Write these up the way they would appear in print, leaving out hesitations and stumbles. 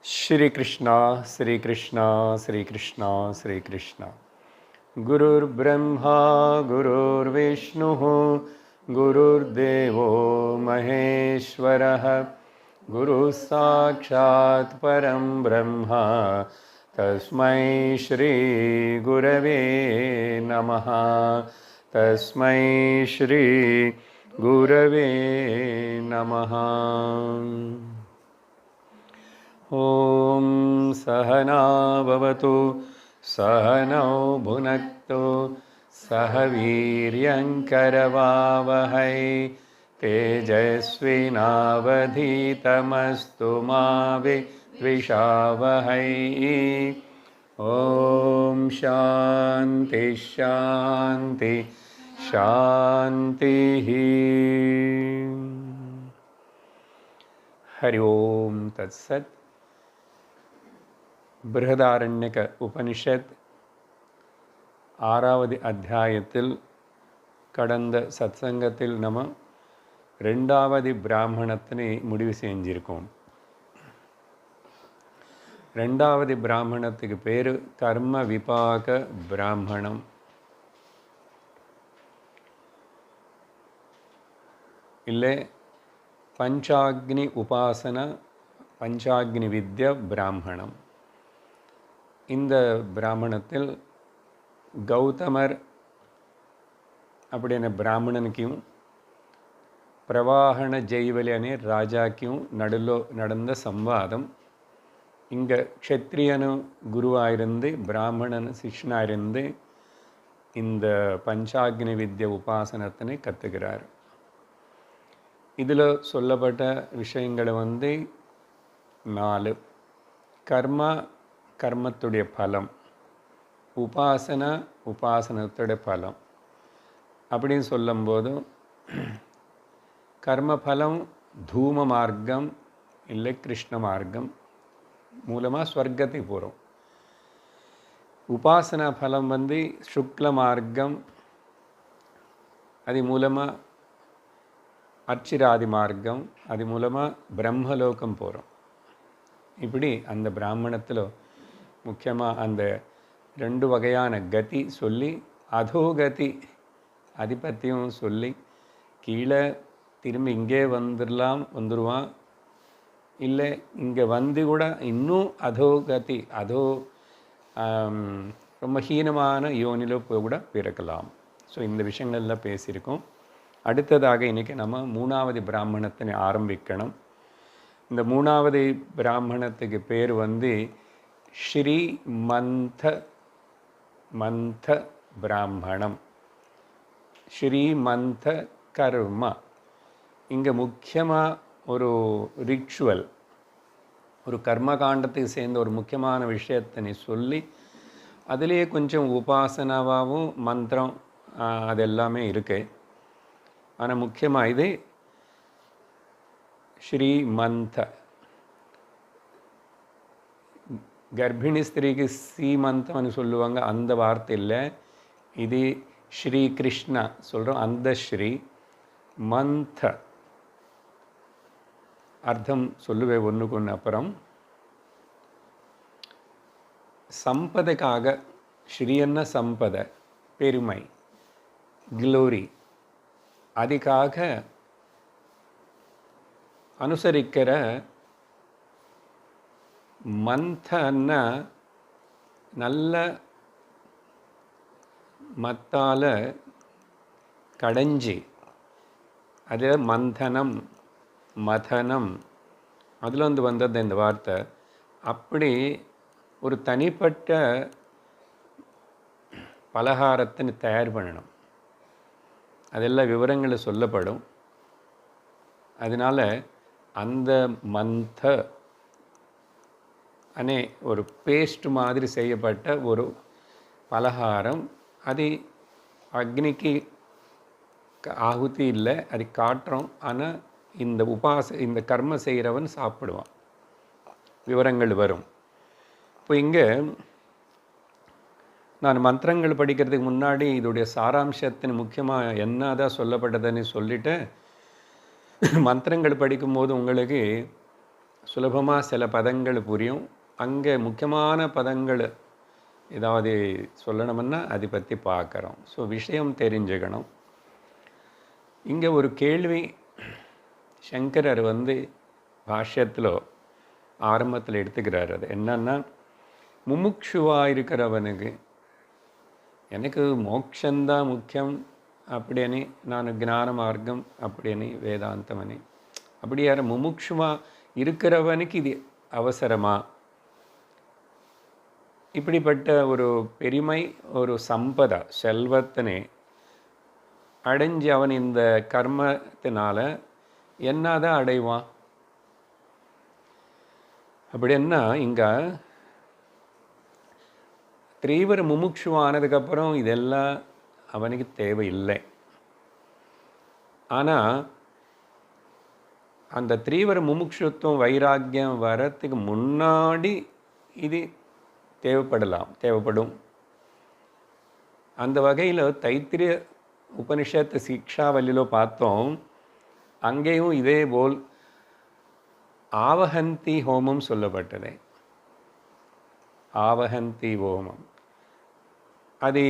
श्री कृष्णा श्री कृष्णा श्री कृष्णा श्री कृष्णा। गुरुर्ब्रह्मा गुरुर्विष्णुः गुरुर्देवो महेश्वरः गुरुः साक्षात् परं ब्रह्म तस्मै श्री गुरवे नमः। तस्मै श्री गुरवे नमः। ॐ सहना भवतु सहनौ भुनक्तु सह वीर्यङ्करवावहै तेजस्विनावधीतमस्तु मा विद्विषावहै। ॐ शान्ति शान्ति शान्तिः। हरि ओम तत्सत्। बृहदारण्यक उपनिषत् ஆறாவது அத்தியாயத்தில் கடந்த சத்சங்கத்தில் நம்ம ரெண்டாவது பிராமணத்தினை முடிவு செஞ்சிருக்கோம். ரெண்டாவது பிராமணத்துக்கு பேர் கர்ம விபாக பிராமணம். இல்லை பஞ்சாக்னி உபாசன பஞ்சாக்னி வித்யா பிராமணம். இந்த பிராமணத்தில் கௌதமர் அப்படின பிராமணனுக்கும் பிரவாகண ஜெய்வலி அనే ராஜாக்கும் நடுவில் நடந்த சம்வாதம். இங்கே க்ஷத்ரியனு குருவாயிருந்து பிராமணன் சிஷ்யனாயிருந்து இந்த பஞ்சாக்னி வித்யா உபாசனத்தினை கற்றுக்கிறார். இதில் சொல்லப்பட்ட விஷயங்களை 4. கர்மா கர்மத்துடைய பலம், உபாசன உபாசனத்துடைய பலம் அப்படின்னு சொல்லும்போது கர்மபலம் தூம மார்க்கம் இல்லை கிருஷ்ண மார்க்கம் மூலமாக ஸ்வர்க்கத்தை போகிறோம். உபாசனா பலம் சுக்ல மார்க்கம், அது மூலமாக அர்ச்சிராதி மார்க்கம், அது மூலமாக பிரம்மலோகம் போகிறோம். இப்படி அந்த பிராமணத்தில் முக்கியமாக அந்த 2 வகையான கதி சொல்லி அதோகதி அதை பற்றியும் சொல்லி கீழே திரும்பி இங்கே வந்துடுவான், இல்லை இங்கே கூட இன்னும் அதோகதி ரொம்ப ஹீனமான யோனில கூட பிறக்கலாம். ஸோ இந்த விஷயங்கள்லாம் பேசியிருக்கோம். அடுத்ததாக இன்றைக்கி நம்ம 3வது பிராமணத்தினை ஆரம்பிக்கணும். இந்த 3வது பிராமணத்துக்கு பேர் ஸ்ரீமந்த பிராமணம். ஸ்ரீமந்த கர்ம. இங்கே முக்கியமாக ஒரு ரிச்சுவல், ஒரு கர்மகாண்டத்துக்கு சேர்ந்த ஒரு முக்கியமான விஷயத்தினை சொல்லி அதிலேயே கொஞ்சம் உபாசனாவாகவும் மந்திரம் அதெல்லாமே இருக்குது. ஆனால் முக்கியமாக இது ஸ்ரீமந்த. கர்ப்பிணி ஸ்திரீக்கு சீமந்தம்னு சொல்லுவாங்க, அந்த வார்த்தை இல்லை. இது ஸ்ரீ கிருஷ்ணா சொல்கிறோம், அந்த ஸ்ரீ மந்த அர்த்தம் சொல்லுவேன் ஒன்றுக்கு ஒன்று. அப்புறம் சம்பதைக்காக, ஸ்ரீயன்ன சம்பதை பெருமை க்ளோரி, அதுக்காக அனுசரிக்கிற மந்தன்னா நல்ல மத்தால கடைஞ்சி, அது மந்தனம் மதனம், அதில் வந்தது இந்த வார்த்தை. அப்படி ஒரு தனிப்பட்ட பலகாரத்தை தயார் பண்ணணும். அதெல்லாம் விவரங்கள் சொல்லப்படும். அதனால் அந்த மந்த அனே ஒரு பேஸ்ட் மாதிரி செய்யப்பட்ட ஒரு பலகாரம், அது அக்னிக்கு ஆகுதி இல்லை, அது காட்டுறோம். ஆனால் இந்த கர்ம செய்கிறவன் சாப்பிடுவான். விவரங்கள் வரும். இப்போ இங்கே நான் மந்திரங்கள் படிக்கிறதுக்கு முன்னாடி இதோடைய சாராம்சத்தின் முக்கியமாக என்னதான் சொல்லப்பட்டதுன்னு சொல்லிவிட்டு மந்திரங்கள் படிக்கும்போது உங்களுக்கு சுலபமாக சில பதங்கள் புரியும். அங்கே முக்கியமான பதங்கள் ஏதாவது சொல்லணும்னா அதை பற்றி பார்க்குறோம். ஸோ விஷயம் தெரிஞ்சுக்கணும். இங்கே ஒரு கேள்வி சங்கரர் பாஷ்யத்தில் ஆரம்பத்தில் எடுத்துக்கிறார். அது என்னன்னா, முமுட்சுவாக இருக்கிறவனுக்கு எனக்கு மோட்சந்தான் முக்கியம் அப்படின்னு நான் ஞான மார்க்கம் அப்படின்னு வேதாந்தமனி அப்படி யார் முமுட்சுவாக இருக்கிறவனுக்கு இது அவசரமா? இப்படிப்பட்ட ஒரு பெருமை, ஒரு சம்பதா செல்வத்தினை அடைஞ்சு அவன் இந்த கர்மத்தினால என்னதான் அடைவான்? அப்படின்னா இங்கே தீவிர முமுட்சுவானதுக்கப்புறம் இதெல்லாம் அவனுக்கு தேவையில்லை. ஆனால் அந்த தீவிர முமுட்சுத்துவம் வைராக்கியம் வரத்துக்கு முன்னாடி இது தேவைப்படும். அந்த வகையில் தைத்திரிய உபனிஷத்து சிக்ஷாவல்லியில் பார்த்தோம். அங்கேயும் இதே போல் ஆவஹந்தி ஹோமம் சொல்லப்பட்டது. ஆவஹந்தி ஹோமம் அது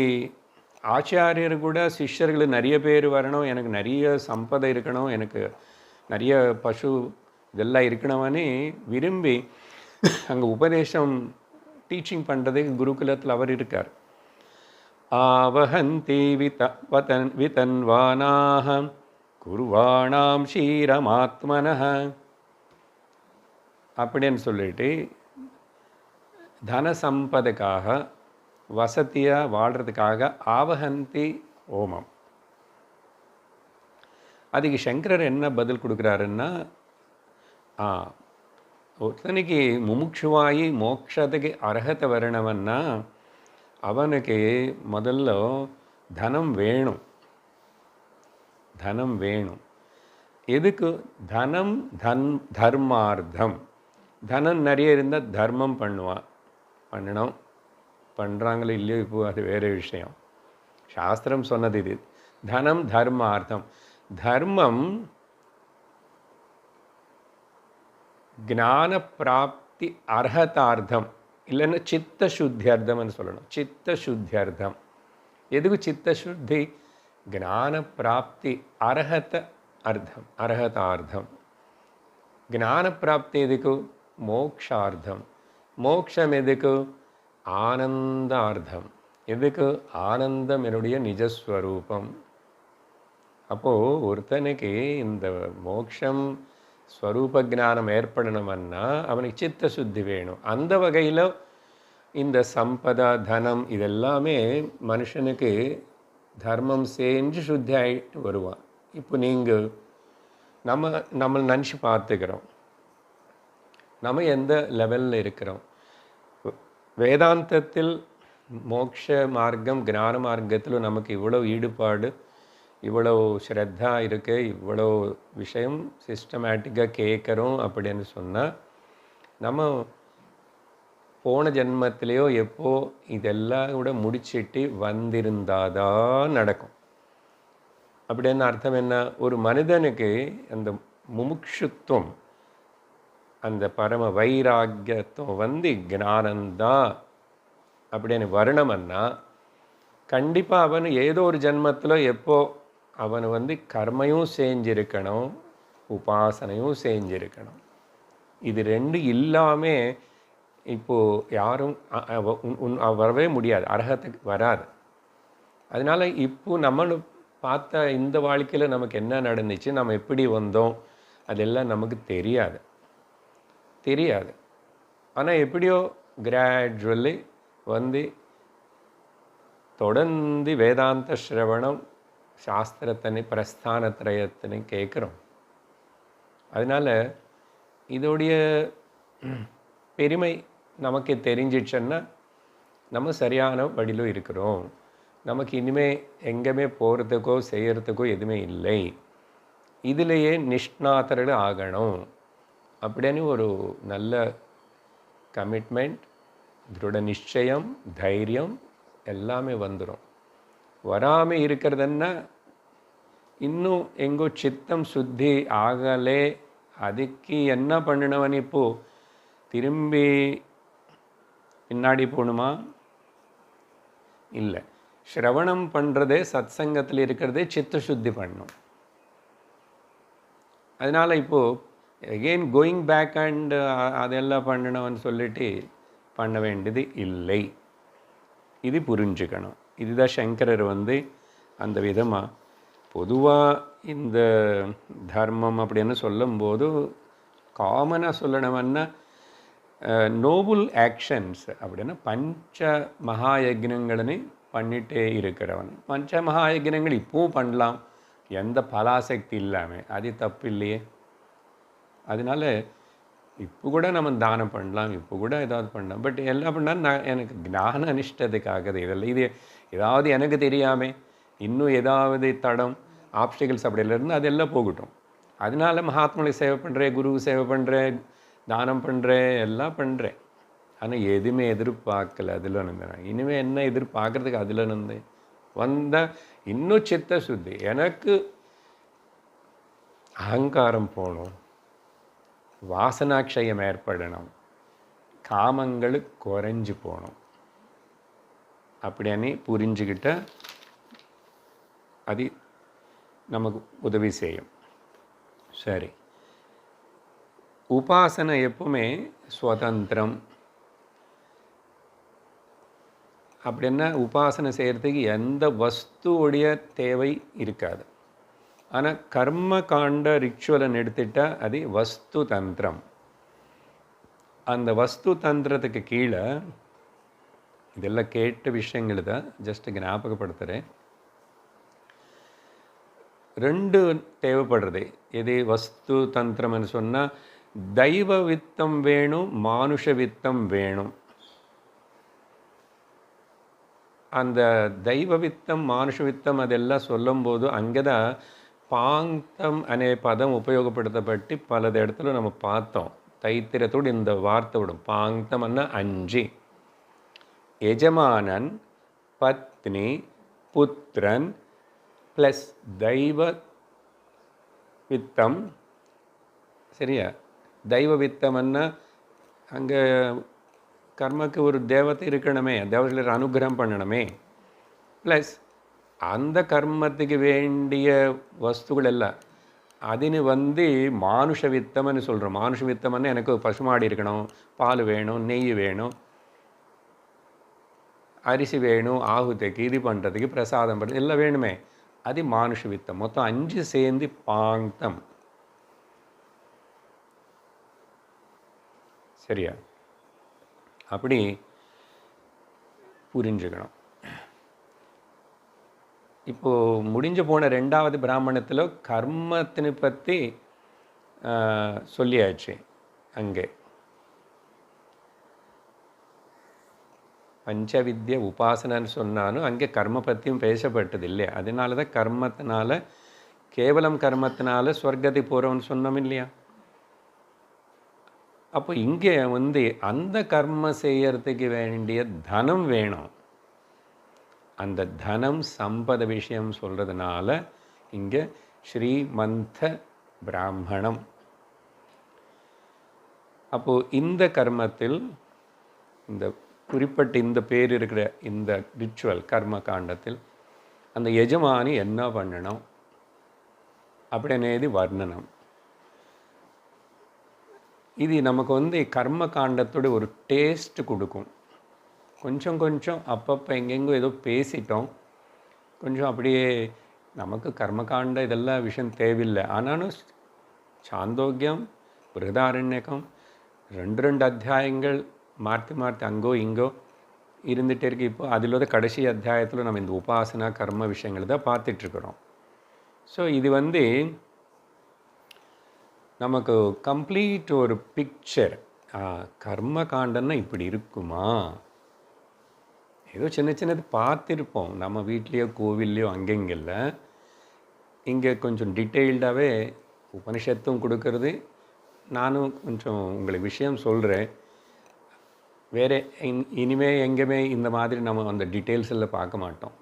ஆச்சாரியர் கூட சிஷ்யர்கள் நிறைய பேர் வரணும், எனக்கு நிறைய சம்பதை இருக்கணும், எனக்கு நிறைய பசு இதெல்லாம் இருக்கணும்னு விரும்பி அங்கே உபதேசம் டீச்சிங் பண்ணுறதுக்கு குருகுலத்தில் அவர் இருக்கார். ஆவஹந்தி விதன்வானாஹ குருவாணாம் ஷீரமாத்மனஹ அப்படின்னு சொல்லிட்டு தன சம்பதுக்காக வசதியாக வாழ்கிறதுக்காக ஆவஹந்தி ஹோமம். அதுக்கு சங்கரர் என்ன பதில் கொடுக்குறாருன்னா, ஒருத்தனுக்கு முமுட்சுவாயி மோட்சத்துக்கு அர்ஹத்தை வரணும்னா அவனுக்கு முதல்ல தனம் வேணும். தனம் வேணும். எதுக்கு? தனம் தர்மார்த்தம். தனம் நிறைய இருந்தால் தர்மம் பண்ணணும். பண்ணுறாங்களோ இல்லையோ இப்போ அது வேறு விஷயம். சாஸ்திரம் சொன்னது இது. தனம் தர்மார்த்தம். தர்மம் ஞான பிராப்தி அர்ஹதார்த்தம், இல்லைன்னா சித்த சுத்தியர்த்தம்னு சொல்லணும். சித்த சுத்தியர்த்தம். எதுக்கு சித்த சுத்தி? ஞான பிராப்தி அர்ஹதார்த்தம். ஞான பிராப்தி எதுக்கு? மோக்ஷார்த்தம். மோக்ஷம் எதுக்கு? ஆனந்தார்த்தம். எதுக்கு? ஆனந்தம் என்னுடைய நிஜஸ்வரூபம். அப்போது ஒருத்தனுக்கு இந்த மோக்ஷம் ஸ்வரூப ஞானம் ஏற்படணும்னா அவனுக்கு சித்த சுத்தி வேணும். அந்த வகையில் இந்த சம்பதா தனம் இதெல்லாமே மனுஷனுக்கு தர்மம் செஞ்சு சுத்தி ஆகிட்டு வருவான். இப்போ நீங்கள் நம்ம நினச்சி பார்த்துக்கிறோம், நம்ம எந்த லெவலில் இருக்கிறோம். வேதாந்தத்தில் மோக்ஷ மார்க்கம் ஞான மார்க்கத்தில் நமக்கு இவ்வளோ ஈடுபாடு, இவ்வளோ ஸ்ரத்தா இருக்குது, இவ்வளோ விஷயம் சிஸ்டமேட்டிக்காக கேட்குறோம் அப்படின்னு சொன்னால் நம்ம போன ஜென்மத்திலேயோ எப்போ இதெல்லாம் கூட முடிச்சிட்டு வந்திருந்தாதான் நடக்கும். அப்படின்னு அர்த்தம் என்ன? ஒரு மனிதனுக்கு அந்த முமுட்சுத்துவம், அந்த பரம வைராக்கியத்துவம் ஞானந்தான் அப்படின்னு வரணும்னா கண்டிப்பாக அவன் ஏதோ ஒரு ஜென்மத்தில் எப்போ அவன் கர்மையும் செஞ்சிருக்கணும், உபாசனையும் செஞ்சிருக்கணும். இது ரெண்டு இல்லாமல் இப்போது யாரும் வரவே முடியாது, அர்ஹத்துக்கு வராது. அதனால் இப்போ நம்மளை பார்த்த இந்த வாழ்க்கையில் நமக்கு என்ன நடந்துச்சு, நம்ம எப்படி வந்தோம், அதெல்லாம் நமக்கு தெரியாது. ஆனால் எப்படியோ கிராஜுவலி தொடர்ந்து வேதாந்த ஸ்ரவணம் சாஸ்திரத்தினை பிரஸ்தானத்ரயத்தினை கேட்குறோம். அதனால் இதோடைய பெருமை நமக்கு தெரிஞ்சிடுச்சுன்னா நம்ம சரியான வழியில் இருக்கிறோம். நமக்கு இனிமேல் எங்கேயுமே போகிறதுக்கோ செய்கிறதுக்கோ எதுவுமே இல்லை, இதிலேயே நிஷ்ணாதர்கள் ஆகணும் அப்படின்னு ஒரு நல்ல கமிட்மெண்ட், திருட நிச்சயம், தைரியம் எல்லாமே வந்துடும். வராமல் இருக்கிறதுன்னா இன்னும் எங்கோ சித்தம் சுத்தி ஆகலே அதுக்கு என்ன பண்ணினவன் இப்போது திரும்பி பின்னாடி போகணுமா? இல்லை. ஸ்ரவணம் பண்ணுறதே சத்சங்கத்தில் இருக்கிறதே சித்த சுத்தி பண்ணும். அதனால் இப்போது எகெயின் கோயிங் பேக் அண்ட் அதெல்லாம் பண்ணணும்னு சொல்லிட்டு பண்ண வேண்டியது இல்லை. இது புரிஞ்சுக்கணும். இதுதான் சங்கரர் அந்த விதமாக பொதுவாக இந்த தர்மம் அப்படின்னு சொல்லும்போது காமனாக சொல்லணும்னா நோபல் ஆக்ஷன்ஸ் அப்படின்னா பஞ்ச மகாயஜ்னங்கள்னு பண்ணிகிட்டே இருக்கிறவன். பஞ்ச மகாயஜ்னங்கள் இப்போவும் பண்ணலாம், எந்த பலாசக்தி இல்லாமல். அது தப்பு இல்லையே. அதனால இப்போ கூட நம்ம தானம் பண்ணலாம், இப்போ கூட ஏதாவது பண்ணலாம். பட் எல்லாம் பண்ணால் எனக்கு ஞான அனிஷ்டத்துக்காக இதெல்லாம். இது ஏதாவது எனக்கு தெரியாமல் இன்னும் ஏதாவது தடம் ஆப்ஸ்டிகல்ஸ் அப்படியிலேருந்து அதெல்லாம் போகட்டும். அதனால மகாத்மாவை சேவை பண்ணுறேன், குருவு சேவை பண்ணுறேன், தானம் பண்ணுறேன், எல்லாம் பண்ணுறேன். ஆனால் எதுவுமே எதிர்பார்க்கல. அதில் இருந்தேன். இனிமேல் என்ன எதிர்பார்க்குறதுக்கு அதில் இருந்தேன் வந்தால் இன்னும் சித்த சுத்தி. எனக்கு அகங்காரம் போகணும், வாசனாட்சயம் ஏற்படணும், காமங்கள் குறைஞ்சி போகணும். அப்படின்னு புரிஞ்சுக்கிட்ட அது நமக்கு உதவி செய்யும். சரி, உபாசனை எப்பவுமே சுதந்திரம். அப்படின்னா உபாசனை செய்கிறதுக்கு எந்த வஸ்துவுடைய தேவை இருக்காது. ஆனால் கர்ம காண்ட ரிச்சுவலை எடுத்துட்டால் அது வஸ்து தந்திரம். அந்த வஸ்து தந்திரத்துக்கு கீழே இதெல்லாம் கேட்ட விஷயங்கள் தான், ஜஸ்ட் ஞாபகப்படுத்துகிறேன். 2 தேவைப்படுறது. எது வஸ்து தந்திரம்னு சொன்னால் தெய்வ வித்தம் வேணும், மானுஷ வித்தம் வேணும். அந்த தெய்வ வித்தம் மானுஷ வித்தம் அதெல்லாம் சொல்லும்போது அங்கே தான் பாங்கம் அనే பதம் உபயோகப்படுத்தப்பட்டு பல இடத்துல நம்ம பார்த்தோம். தைத்திரத்தோடு இந்த வார்த்தை விடும். பாங்கம்னா 5. எஜமானன், பத்னி, புத்திரன் ப்ளஸ் தெய்வ வித்தம். சரியா? தெய்வ வித்தம்னா அங்கே கர்மக்கு ஒரு தேவத்தை இருக்கணுமே, தேவதைகளை அனுகிரகம் பண்ணணுமே. ப்ளஸ் அந்த கர்மத்துக்கு வேண்டிய வஸ்துகள் எல்லாம் அதிന് மானுஷ வித்தம்னு சொல்கிறோம். மானுஷ வித்தம்னு எனக்கு பசுமாடி இருக்கணும், பால் வேணும், நெய் வேணும், அரிசி வேணும், ஆகுதிக்கு இது பண்ணுறதுக்கு, பிரசாதம் பண்ணுறது எல்லாம் வேணுமே. அது மானுஷ வித்தம். மொத்தம் 5 சேர்ந்து பாங்கம். சரியா? அப்படி புரிஞ்சுக்கணும். இப்போது முடிஞ்சு போன 2வது பிராமணத்தில் கர்மத்தினை பற்றி சொல்லியாச்சு. அங்கே பஞ்சவித்ய உபாசனன்னு சொன்னாலும் அங்கே கர்ம பற்றியும் பேசப்பட்டது இல்லையா? அதனால தான் கர்மத்தினால, கேவலம் கர்மத்தினால ஸ்வர்கத்தை போகிறவன்னு சொன்னோம் இல்லையா? அப்போ இங்கே அந்த கர்ம செய்யறதுக்கு வேண்டிய தனம் வேணும். அந்த தனம் சம்பத விஷயம் சொல்கிறதுனால இங்கே ஸ்ரீமந்த பிராமணம். அப்போது இந்த கர்மத்தில் இந்த குறிப்பிட்ட இந்த பேர் இருக்கிற இந்த ரிச்சுவல் கர்ம காண்டத்தில் அந்த எஜமானி என்ன பண்ணணும் அப்படின்னேது வர்ணனம். இது நமக்கு கர்ம காண்டத்தோட ஒரு டேஸ்ட் கொடுக்கும். கொஞ்சம் கொஞ்சம் அப்பப்போ எங்கெங்கோ ஏதோ பேசிட்டோம், கொஞ்சம் அப்படியே நமக்கு கர்மகாண்ட இதெல்லாம் விஷயம் தேவையில்லை. ஆனாலும் சாந்தோக்கியம், பிருகதாரண்யகம் 2 அத்தியாயங்கள் மாற்றி மாற்றி அங்கோ இங்கோ இருந்துகிட்டே இருக்கு. இப்போ அதில் கடைசி அத்தியாயத்தில் நம்ம இந்த உபாசனா கர்ம விஷயங்கள் தான் பார்த்துட்ருக்குறோம். ஸோ இது நமக்கு கம்ப்ளீட் ஒரு பிக்சர். கர்ம காண்டன்னா இப்படி இருக்குமா? ஏதோ சின்ன சின்னது பார்த்துருப்போம் நம்ம வீட்லேயோ கோவில்லையோ அங்கெங்கல்ல. இங்கே கொஞ்சம் டீட்டெயில்டாகவே உபனிஷத்தும் கொடுக்கறது. நானும் கொஞ்சம் உங்களுக்கு விஷயம் சொல்கிறேன். வேறு இனிமே எங்கேயுமே இந்த மாதிரி நம்ம அந்த டீட்டெயில்ஸ் எல்லாம் பார்க்க மாட்டோம்.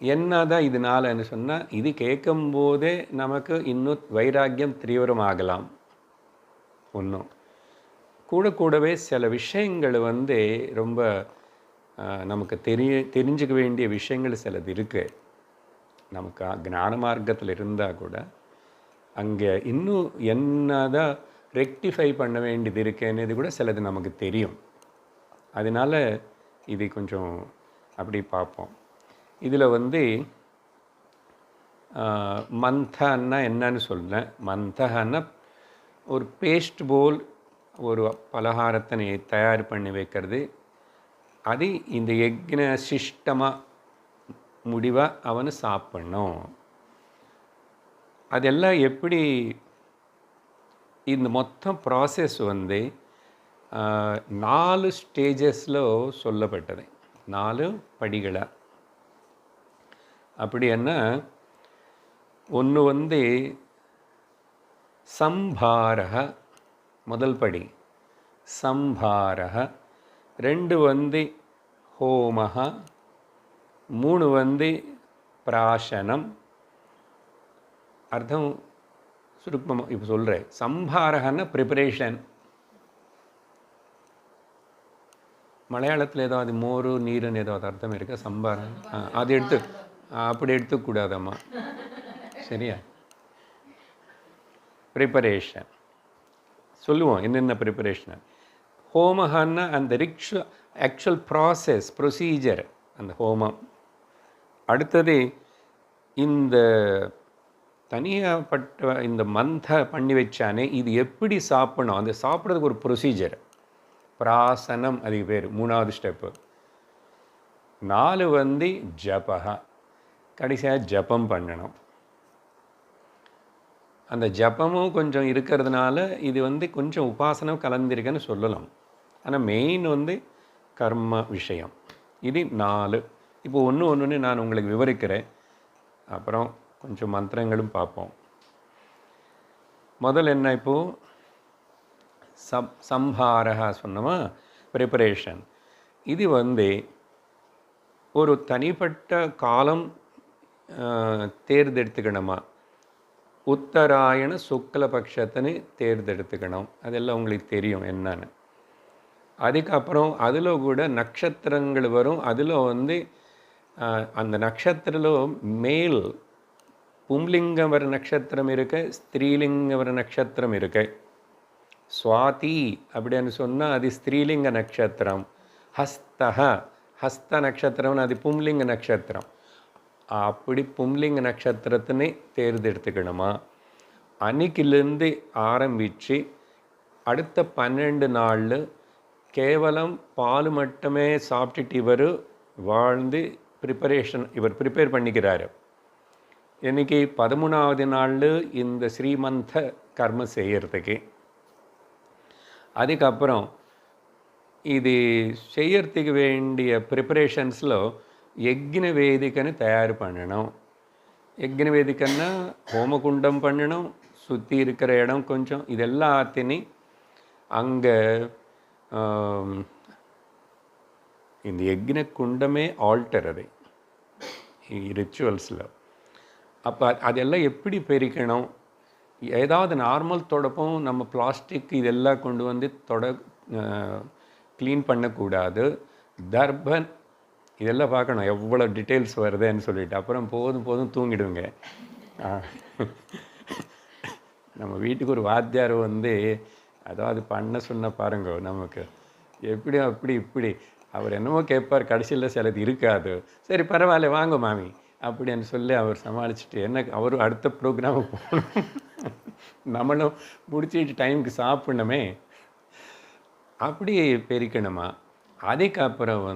என்னதான் இதனாலன்னு சொன்னால், இது கேட்கும்போதே நமக்கு இன்னும் வைராக்கியம் தீவிரமாகலாம். ஒன்றும் கூடவே சில விஷயங்கள் ரொம்ப நமக்கு தெரிஞ்சுக்க வேண்டிய விஷயங்கள் சிலது இருக்குது. நமக்கு ஞான மார்க்கத்தில் இருந்தால் கூட அங்கே இன்னும் என்னதான் ரெக்டிஃபை பண்ண வேண்டியது இருக்குன்றது கூட சிலது நமக்கு தெரியும். அதனால் இது கொஞ்சம் அப்படி பார்ப்போம். இதில் மந்தன்னா என்னன்னு சொன்னேன். மந்தன்னா ஒரு பேஸ்ட் போல் ஒரு பலகாரத்தை தயார் பண்ணி வைக்கிறது. அது இந்த யக்ஞ சிஷ்டமாக முடிவாக அவனு சாப்பிட்ணும். அதெல்லாம் எப்படி இந்த மொத்தம் ப்ராசஸ் 4 ஸ்டேஜஸில் சொல்லப்பட்டது. 4 படிகளாக. அப்படி என்ன, ஒன்று சம்பாரக, முதல் படி சம்பாரக. 2 ஹோமஹ. 3 பிராசனம். அர்த்தம் சுருக்கமாக இப்போ சொல்கிறேன். சம்பாரகன்னா ப்ரிப்பரேஷன். மலையாளத்தில் ஏதாவது மோரு நீருன்னு ஏதாவது அர்த்தம் இருக்கா? சம்பாரம் அது அப்படி எடுத்துக்கூடாதம்மா, சரியா? ப்ரிப்பரேஷன் சொல்லுவோம். என்னென்ன ப்ரிப்பரேஷன்? ஹோமஹன்னா அந்த ஆக்சுவல் ப்ராசஸ், ப்ரொசீஜர், அந்த ஹோமம். அடுத்தது இந்த தனியாகப்பட்ட இந்த மந்த பண்ணி வச்சானே, இது எப்படி சாப்பிடணும், அந்த சாப்பிட்றதுக்கு ஒரு ப்ரொசீஜர், பிராசனம், அதுக்கு பேர் 3வது ஸ்டெப்பு. 4 ஜபஹா, கடைசியாக ஜபம் பண்ணணும். அந்த ஜபமும் கொஞ்சம் இருக்கிறதுனால இது கொஞ்சம் உபாசனம் கலந்திருக்குன்னு சொல்லலாம். ஆனால் மெயின் கர்ம விஷயம். இது 4. இப்போ ஒன்று நான் உங்களுக்கு விவரிக்கிறேன். அப்புறம் கொஞ்சம் மந்திரங்களும் பார்ப்போம். முதல் என்ன, இப்போது சம்ஹாரா சொன்னோமா, ப்ரிப்பரேஷன். இது ஒரு தனிப்பட்ட காலம் தேர்ந்தெடுத்துக்கணுமா. உத்தராயண சுக்லபக்ஷத்துன்னு தேர்ந்தெடுத்துக்கணும். அதெல்லாம் உங்களுக்கு தெரியும் என்னன்னு. அதுக்கப்புறம் அதில் கூட நட்சத்திரங்கள் வரும். அதில் அந்த நட்சத்திரம் மேல் பும்லிங்கம் வர நட்சத்திரம் இருக்கு, ஸ்திரீலிங்க வர நட்சத்திரம் இருக்கு. சுவாதி அப்படின்னு சொன்னால் அது ஸ்திரீலிங்க நட்சத்திரம். ஹஸ்த நட்சத்திரம்னு அது பும்லிங்க நட்சத்திரம். அப்படி பும்லிங்க நட்சத்திரத்தினை தேர்ந்தெடுத்துக்கணுமா. அன்னைக்கிலேருந்து ஆரம்பித்து அடுத்த 12 நாளில் கேவலம் பால் மட்டுமே சாப்பிட்டுட்டு இவர் வாழ்ந்து இவர் ப்ரிப்பேர் பண்ணிக்கிறாரு. இன்றைக்கி 13வது நாளில் இந்த ஸ்ரீமந்த கர்மம் செய்கிறதுக்கு. அதுக்கப்புறம் இது செய்யறதுக்கு வேண்டிய ப்ரிப்பரேஷன்ஸில் யக்ஞ வேதிக்கன்னு தயார் பண்ணணும். யக்ஞ வேதிக்கன்னா ஹோமகுண்டம் பண்ணணும், சுற்றி இருக்கிற இடம் கொஞ்சம் இதெல்லாத்தையும் அங்கே இந்த யக்ஞ குண்டமே ஆல்டர் அது ரிச்சுவல்ஸில். அப்போ அதெல்லாம் எப்படி பெருக்கணும்? ஏதாவது நார்மல் தொடப்பம், நம்ம பிளாஸ்டிக் இதெல்லாம் கொண்டு க்ளீன் பண்ணக்கூடாது. தர்பன் இதெல்லாம் பார்க்கணும் எவ்வளோ டீட்டெயில்ஸ் வருதுன்னு சொல்லிட்டு. அப்புறம் போதும் தூங்கிடுங்க. நம்ம வீட்டுக்கு ஒரு வாத்தியார் அதாவது பண்ண சொன்ன பாருங்க, நமக்கு எப்படி அப்படி இப்படி அவர் என்னமோ கேட்பார், கடைசியில் சிலது இருக்காது. சரி பரவாயில்ல வாங்க மாமி அப்படின்னு சொல்லி அவர் சமாளிச்சுட்டு அவர் அடுத்த ப்ரோக்ராமுக்கு போகணும். நம்மளும் முடிச்சுட்டு டைமுக்கு சாப்பிடணுமே. அப்படி பெருக்கணுமா. அதுக்கப்புறம்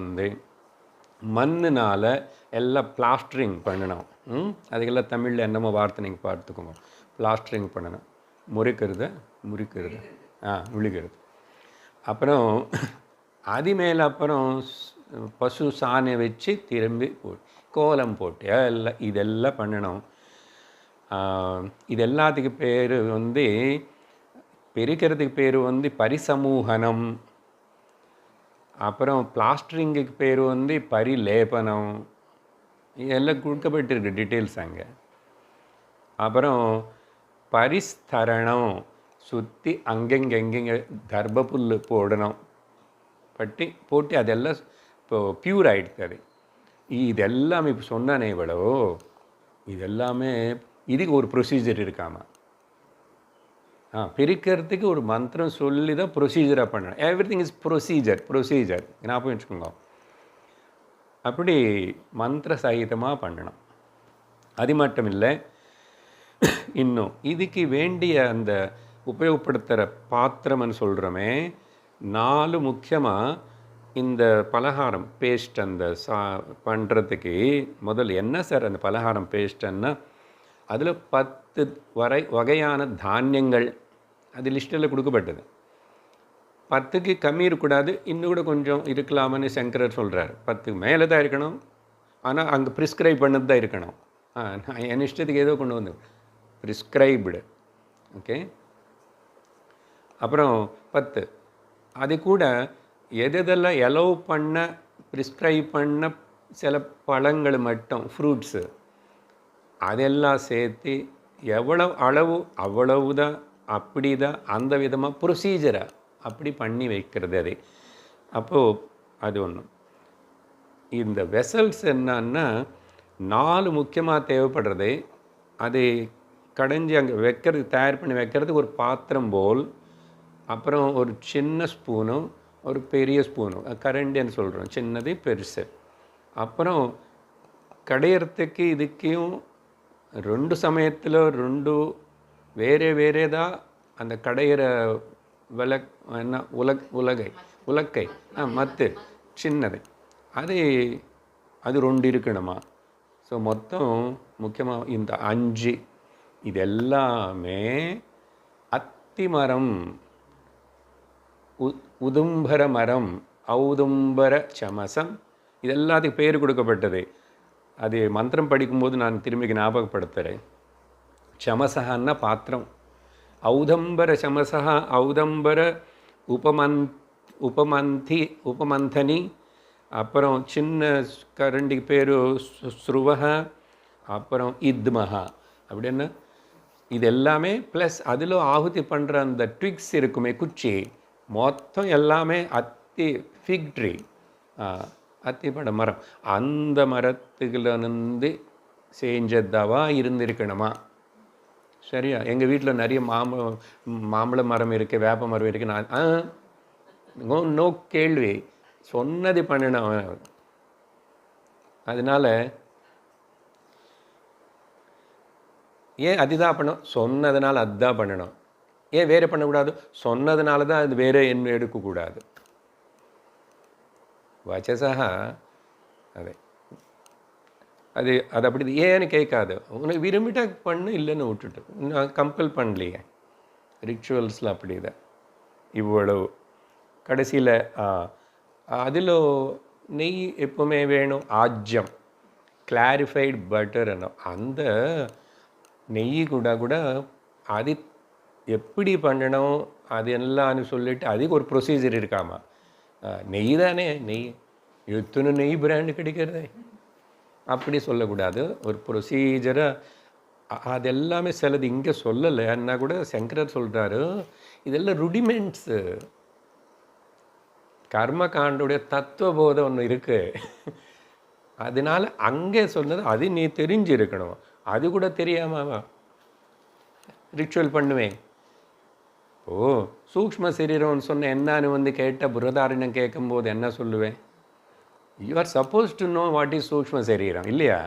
மண்ணினால் எல்லாம் பிளாஸ்டரிங் பண்ணணும். அதுக்கெல்லாம் தமிழில் என்னமோ வார்த்தை நீங்கள் பார்த்துக்கோங்க. பிளாஸ்டரிங் பண்ணணும். முறிக்கிறது விழுகிறது. அப்புறம் அது மேலே அப்புறம் பசு சாணை வச்சு திரும்பி கோலம் போட்டு இதெல்லாம் பண்ணணும். இது எல்லாத்துக்கு பேர் பெருக்கிறதுக்கு பேர் பரிசமூகனம். அப்புறம் பிளாஸ்டரிங்குக்கு பேர் பரிலேபனம். எல்லாம் கொடுக்கப்பட்டிருக்கு டீட்டெயில்ஸ் அங்கே. அப்புறம் பரிஸ்தரணம், சுற்றி அங்கெங்கெங்கெங்க தர்பப்புல் போடணும், போட்டு அதெல்லாம் இப்போது ப்யூர் ஆகிடுது. அது இதெல்லாம் இப்போ சொன்னானே இவ்வளவோ, இதெல்லாமே இதுக்கு ஒரு ப்ரொசீஜர் இருக்காமல். பிரிக்கிறதுக்கு ஒரு மந்திரம் சொல்லி தான் ப்ரொசீஜராக பண்ணணும். எவ்ரி திங் இஸ் ப்ரொசீஜர் ஞாபகம் வச்சுக்கோங்க. அப்படி மந்திர சகிதமாக பண்ணணும். அது மட்டும் இல்லை, இன்னும் இதுக்கு வேண்டிய அந்த உபயோகப்படுத்துகிற பாத்திரம்னு சொல்கிறோமே, 4 முக்கியமாக இந்த பலகாரம் பேஸ்ட் அந்த பண்ணுறதுக்கு முதல்ல என்ன சார் அந்த பலகாரம் பேஸ்ட்டுன்னா, அதில் 10 வகையான தானியங்கள் அது லிஸ்ட்டில் கொடுக்கப்பட்டது. 10க்கு கம்மி இருக்கக்கூடாது, இன்னும் கூட கொஞ்சம் இருக்கலாம்னு சங்கரர் சொல்கிறார். 10க்கு மேலே தான் இருக்கணும், ஆனால் அங்கே ப்ரிஸ்கிரைப் பண்ணது தான் இருக்கணும். நான் என் இஷ்டத்துக்கு ஏதோ கொண்டு வந்து ப்ரிஸ்கிரைப்டு. ஓகே. அப்புறம் 10 அது கூட எதெல்லாம் எலோவ் பண்ண ப்ரிஸ்கிரைப் பண்ண சில பழங்கள் மட்டும் ஃப்ரூட்ஸு அதெல்லாம் சேர்த்து எவ்வளவு அளவு அவ்வளவு தான், அப்படி தான், அந்த விதமாக ப்ரொசீஜராக அப்படி பண்ணி வைக்கிறது அது. அப்போது அது ஒன்று. இந்த வெசல்ஸ் என்னன்னா 4 முக்கியமாக தேவைப்படுறது. அது கடைஞ்சி அங்கே வைக்கிறது, தயார் பண்ணி வைக்கிறதுக்கு ஒரு பாத்திரம் போல், அப்புறம் ஒரு சின்ன ஸ்பூனும் ஒரு பெரிய ஸ்பூனும், கரண்டின்னு சொல்கிறோம், சின்னது பெருசு. அப்புறம் கடையிறதுக்கு இதுக்கும் 2 சமயத்தில் 2 வேறே தான் அந்த கடையிற என்ன உலக்கை மத்து சின்னது அது 2 இருக்கணுமா. ஸோ மொத்தம் முக்கியமாக இந்த 5 இது எல்லாமே அத்தி மரம், உதும்பர மரம், ஔதும்பர சமசம், இதெல்லாத்துக்கு பேர் கொடுக்கப்பட்டது. அது மந்திரம் படிக்கும்போது நான் திரும்பி ஞாபகப்படுத்துகிறேன். சமசகன்னா பாத்திரம், ஔதம்பர சமசா, ஔதம்பர உபமந்தனி, அப்புறம் சின்ன கரண்டிக்கு பேர் ஸ்ருவஹ, அப்புறம் இத்மஹா. அப்படின்னா இது எல்லாமே ப்ளஸ் அதில் ஆகுதி பண்ணுற அந்த ட்விக்ஸ் இருக்குமே, குச்சி, மொத்தம் எல்லாமே அத்தி ஃபிக் ட்ரீ, அத்திப்பட மரம், அந்த மரத்துலேருந்து செஞ்சதவா இருந்திருக்கணுமா. சரியா? எங்கள் வீட்டில் நிறைய மாம்பழ மரம் இருக்குது, வேப்ப மரம் இருக்குது. நான் நோ கேள்வி, சொன்னது பண்ணணும். அதனால் ஏன் அதுதான் பண்ணணும், சொன்னதுனால அதுதான் பண்ணணும். ஏன் வேறு பண்ணக்கூடாது, சொன்னதுனால தான் அது வேறு என்ன எடுக்கக்கூடாது. வச்சசா அது அப்படி ஏன்னு கேட்காது. உனக்கு விரும்பிட்டா பண்ணு, இல்லைன்னு விட்டுட்டு. நான் கம்பல் பண்ணலையே. ரிச்சுவல்ஸில் அப்படி தான் இவ்வளவு. கடைசியில் அதில் நெய் எப்பவுமே வேணும், ஆஜ்யம், கிளாரிஃபைடு பட்டர் என்ன, அந்த நெய் கூட அது எப்படி பண்ணணும் அது எல்லாம்னு சொல்லிட்டு அதுக்கு ஒரு ப்ரொசீஜர் இருக்காமா. நெய் தானே, நெய் எத்தனை நெய் பிராண்டு கிடைக்கிறதே, அப்படி சொல்லக்கூடாது. ஒரு ப்ரொசீஜராக அதெல்லாமே சிலது இங்கே சொல்லலை. என்ன கூட சங்கரர் சொல்கிறாரு, இதெல்லாம் ருடிமெண்ட்ஸு. கர்மகாண்டுடைய தத்துவபோதம் ஒன்று இருக்குது. அதனால் அங்கே சொன்னது அது நீ தெரிஞ்சிருக்கணும். அது கூட தெரியாமல் ரிச்சுவல் பண்ணுவேன். சூக்ஷ்ம சரீரம்னு சொன்ன என்னன்னு கேட்ட புரதாரண்யம் கேட்கும்போது என்ன சொல்லுவேன், you are suppose to know what is சூக்ஷ்ம சரீரம் இல்லையா.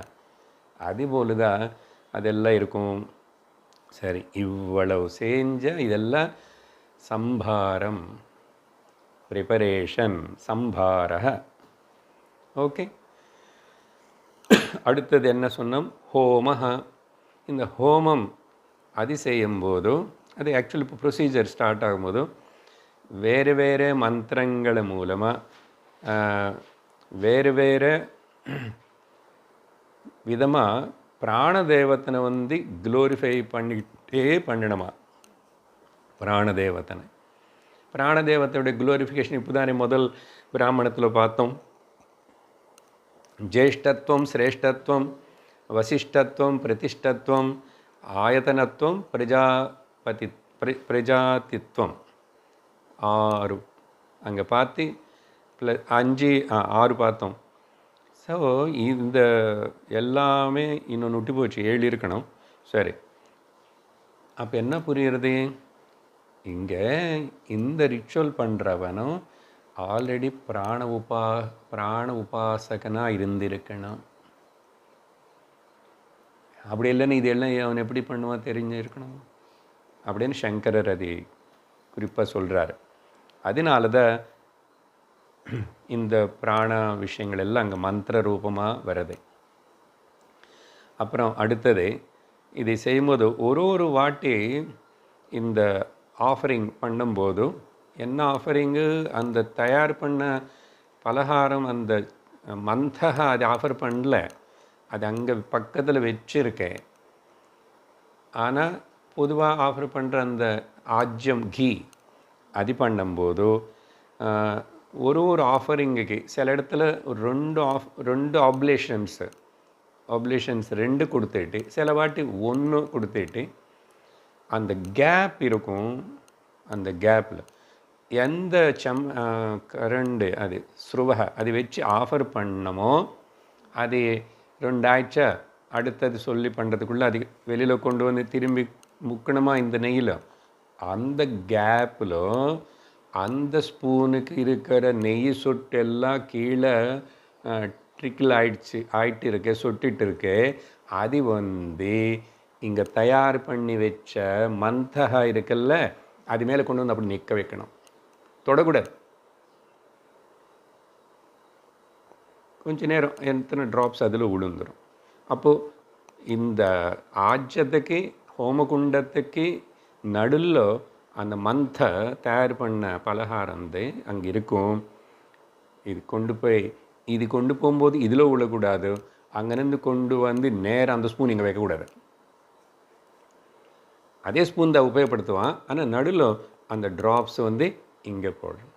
அதுபோல தான் அதெல்லாம் இருக்கும். சரி, இவ்வளவு செஞ்ச இதெல்லாம் சம்பாரம், ப்ரிப்பரேஷன், சம்பாரக. ஓகே. அடுத்தது என்ன சொன்னோம், ஹோமஹ. இந்த ஹோமம் அது செய்யும்போதும், அது ஆக்சுவலி இப்போ ப்ரொசீஜர் ஸ்டார்ட் ஆகும்போதும் வேறு மந்திரங்கள் மூலமாக வேறு விதமாக பிராணதேவத்தனை க்ளோரிஃபை பண்ணிக்கிட்டே பண்ணணுமா. பிராணதேவத்தையுடைய க்ளோரிஃபிகேஷன் இப்போ தானே முதல் பிராமணத்தில் பார்த்தோம். ஜேஷ்டத்துவம் சிரேஷ்டத்துவம் வசிஷ்டத்துவம் பிரதிஷ்டத்துவம் ஆயத்தனத்துவம் பிரஜாதித்வம் 6 அங்கே பார்த்து +5 6 பார்த்தோம். ஸோ இந்த எல்லாமே இன்னொன்று விட்டு போச்சு, 7 இருக்கணும். சரி, அப்போ என்ன புரியுறது? இங்கே இந்த ரிச்சுவல் பண்ணுறவனும் ஆல்ரெடி பிராண உபாசகனாக இருந்திருக்கணும். அப்படி இல்லைன்னு இது எல்லாம் அவன் எப்படி பண்ணுவான் தெரிஞ்சிருக்கணும் அப்படின்னு சங்கரர் அதை குறிப்பாக சொல்கிறார். அதனால தான் இந்த பிராண விஷயங்கள் எல்லாம் அங்கே மந்திர ரூபமாக வருது. அப்புறம் அடுத்தது இதை செய்யும்போது ஒரு வாட்டி இந்த ஆஃபரிங் பண்ணும்போது என்ன ஆஃபரிங்கு, அந்த தயார் பண்ண பலகாரம் அந்த மந்தகா அது ஆஃபர் பண்ணல, அது அங்கே பக்கத்தில் வச்சுருக்கேன். ஆனால் பொதுவாக ஆஃபர் பண்ணுற அந்த ஆஜ்யம் கீ அது பண்ணும்போது ஒரு ஆஃபரிங்குக்கு சில இடத்துல ஒரு 2 ஆப்லேஷன்ஸ் 2 கொடுத்துட்டு சில வாட்டி 1 கொடுத்துட்டு அந்த கேப் இருக்கும். அந்த கேப்பில் எந்த கரண்டு அது ஸ்ருவக அது வச்சு ஆஃபர் பண்ணமோ அது 2 ஆயிடுச்சா, அடுத்தது சொல்லி பண்ணுறதுக்குள்ளே அது வெளியில் கொண்டு வந்து திரும்பி முக்கணுமா இந்த நெய்யில். அந்த கேப்பில் அந்த ஸ்பூனுக்கு இருக்கிற நெய் சொட்டு எல்லாம் கீழே ட்ரிக்கிள் ஆயிட்டு இருக்கு, சொட்டிட்டு இருக்கு. அது இங்கே தயார் பண்ணி வச்ச மந்தகா இருக்குல்ல, அது மேலே கொண்டு வந்து அப்படி நிற்க வைக்கணும், தொடக்கூடாது. கொஞ்ச நேரம் எத்தனை ட்ராப்ஸ் அதில் விழுந்துடும். அப்போது இந்த ஆஜ்யத்துக்கு ஹோமகுண்டத்துக்கு நடுவில் அந்த மந்த தயார் பண்ண பலகாரம் அங்கே இருக்கும். இது கொண்டு போகும்போது இதில் விழக்கூடாது, அங்கேருந்து கொண்டு வந்து நேரம் அந்த ஸ்பூன் இங்கே வைக்கக்கூடாது. அதே ஸ்பூன் தான் உபயோகப்படுத்துவான், ஆனால் நடுவில் அந்த ட்ராப்ஸ் இங்கே போடும்.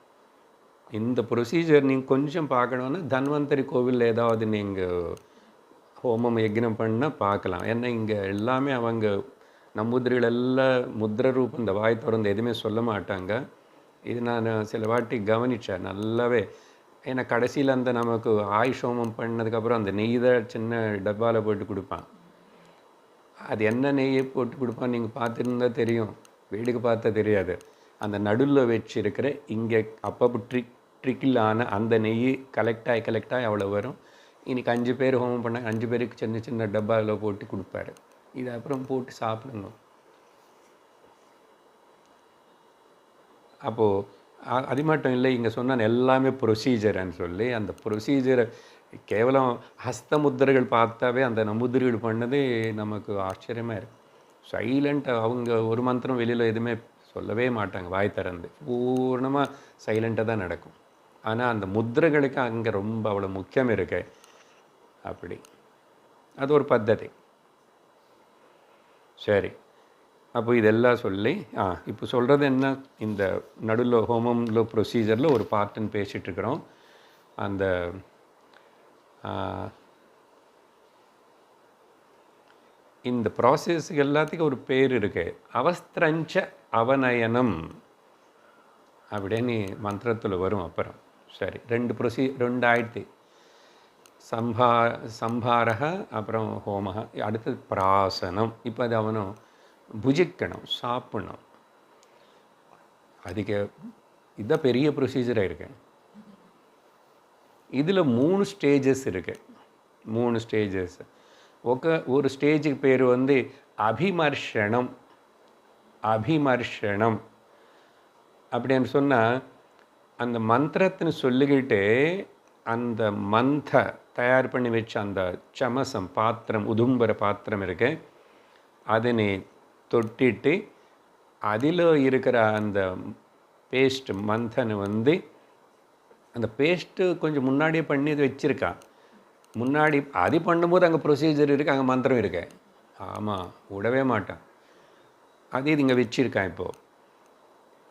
இந்த ப்ரொசீஜர் நீங்கள் கொஞ்சம் பார்க்கணுன்னா தன்வந்தரி கோவிலில் ஏதாவது நீங்கள் ஹோமம் யக்னம் பண்ணால் பார்க்கலாம். ஏன்னா இங்கே எல்லாமே அவங்க நம்பூதிரிகள் எல்லாம் முத்திர ரூபம், இந்த வாய் திறந்து எதுவுமே சொல்ல மாட்டாங்க. இது நான் சில வாட்டி கவனித்தேன் நல்லாவே. ஏன்னா கடைசியில் அந்த நமக்கு ஆயுஷ் ஹோமம் பண்ணதுக்கப்புறம் அந்த நெய் தான் சின்ன டப்பாவில் போட்டு கொடுப்பான். அது என்ன நெய்யை போட்டு கொடுப்பான் நீங்கள் பார்த்துருந்தா தெரியும், வீடுக்கு பார்த்தா தெரியாது. அந்த நடுவில் வச்சுருக்கிற இங்கே அப்பப்போ ட்ரிக்கில் ஆன அந்த நெய் கலெக்ட் ஆகி அவ்வளோ வரும். இன்றைக்கி 5 பேர் ஹோமம் பண்ண 5 பேருக்கு சின்ன சின்ன டப்பாவில் போட்டு கொடுப்பாரு. இது அப்புறம் போட்டு சாப்பிடணும். அப்போது அது மட்டும் இல்லை, இங்கே சொன்ன எல்லாமே ப்ரொசீஜர்ன்னு சொல்லி அந்த ப்ரொசீஜரை கேவலம் ஹஸ்த முத்திரைகள் பார்த்தாவே அந்த நம்புதிரிகள் பண்ணது நமக்கு ஆச்சரியமாக இருக்குது. சைலண்ட்டாக அவங்க ஒரு மந்திரம் வெளியில் எதுவுமே சொல்லவே மாட்டாங்க, வாய் திறந்து பூர்ணமாக சைலண்ட்டாக தான் நடக்கும். ஆனால் அந்த முத்திரைகளுக்கு அங்கே ரொம்ப அவ்வளோ முக்கியம் இருக்கு. அப்படி அது ஒரு பద్ధதி. சரி, அப்போ இதெல்லாம் சொல்லி இப்போ சொல்கிறது என்ன, இந்த நடுவில் ஹோமம்ல ப்ரொசீஜரில் ஒரு பார்ட்டுன்னு பேசிகிட்ருக்குறோம். அந்த இந்த ப்ராசஸ்க்கு எல்லாத்துக்கும் ஒரு பேர் இருக்கு, அவஸ்திரஞ்ச அவநயனம் அப்படின்னு மந்திரத்தில் வரும். அப்புறம் சரி 2 ஆயிடுத்து. சம்பாரக அப்புறம் ஹோமக, அடுத்தது பிராசனம். இப்போ அது அவனும் புஜிக்கணும், சாப்பிடணும். அதுக்கு இதுதான் பெரிய ப்ரொசீஜராக இருக்கு. இதில் 3 ஸ்டேஜஸ் இருக்கு. 3 ஸ்டேஜஸ். ஒரு ஸ்டேஜுக்கு பேர் அபிமர்ஷனம். அபிமர்ஷனம் அப்படின்னு சொன்னால் அந்த மந்திரத்தின்னு சொல்லிக்கிட்டு அந்த தயார் பண்ணி வச்ச அந்த சமசம் பாத்திரம், உதும்பர பாத்திரம் இருக்கு, அதனை தொட்டிட்டு அதில் இருக்கிற அந்த பேஸ்ட் மந்தனை அந்த பேஸ்ட்டு கொஞ்சம் முன்னாடியே பண்ணி இது வச்சுருக்கான். முன்னாடி அது பண்ணும்போது அங்கே ப்ரொசீஜர் இருக்குது, அங்கே மந்திரம் இருக்கு. ஆமாம், விடவே மாட்டான். அது இது இங்கே வச்சுருக்கான். இப்போது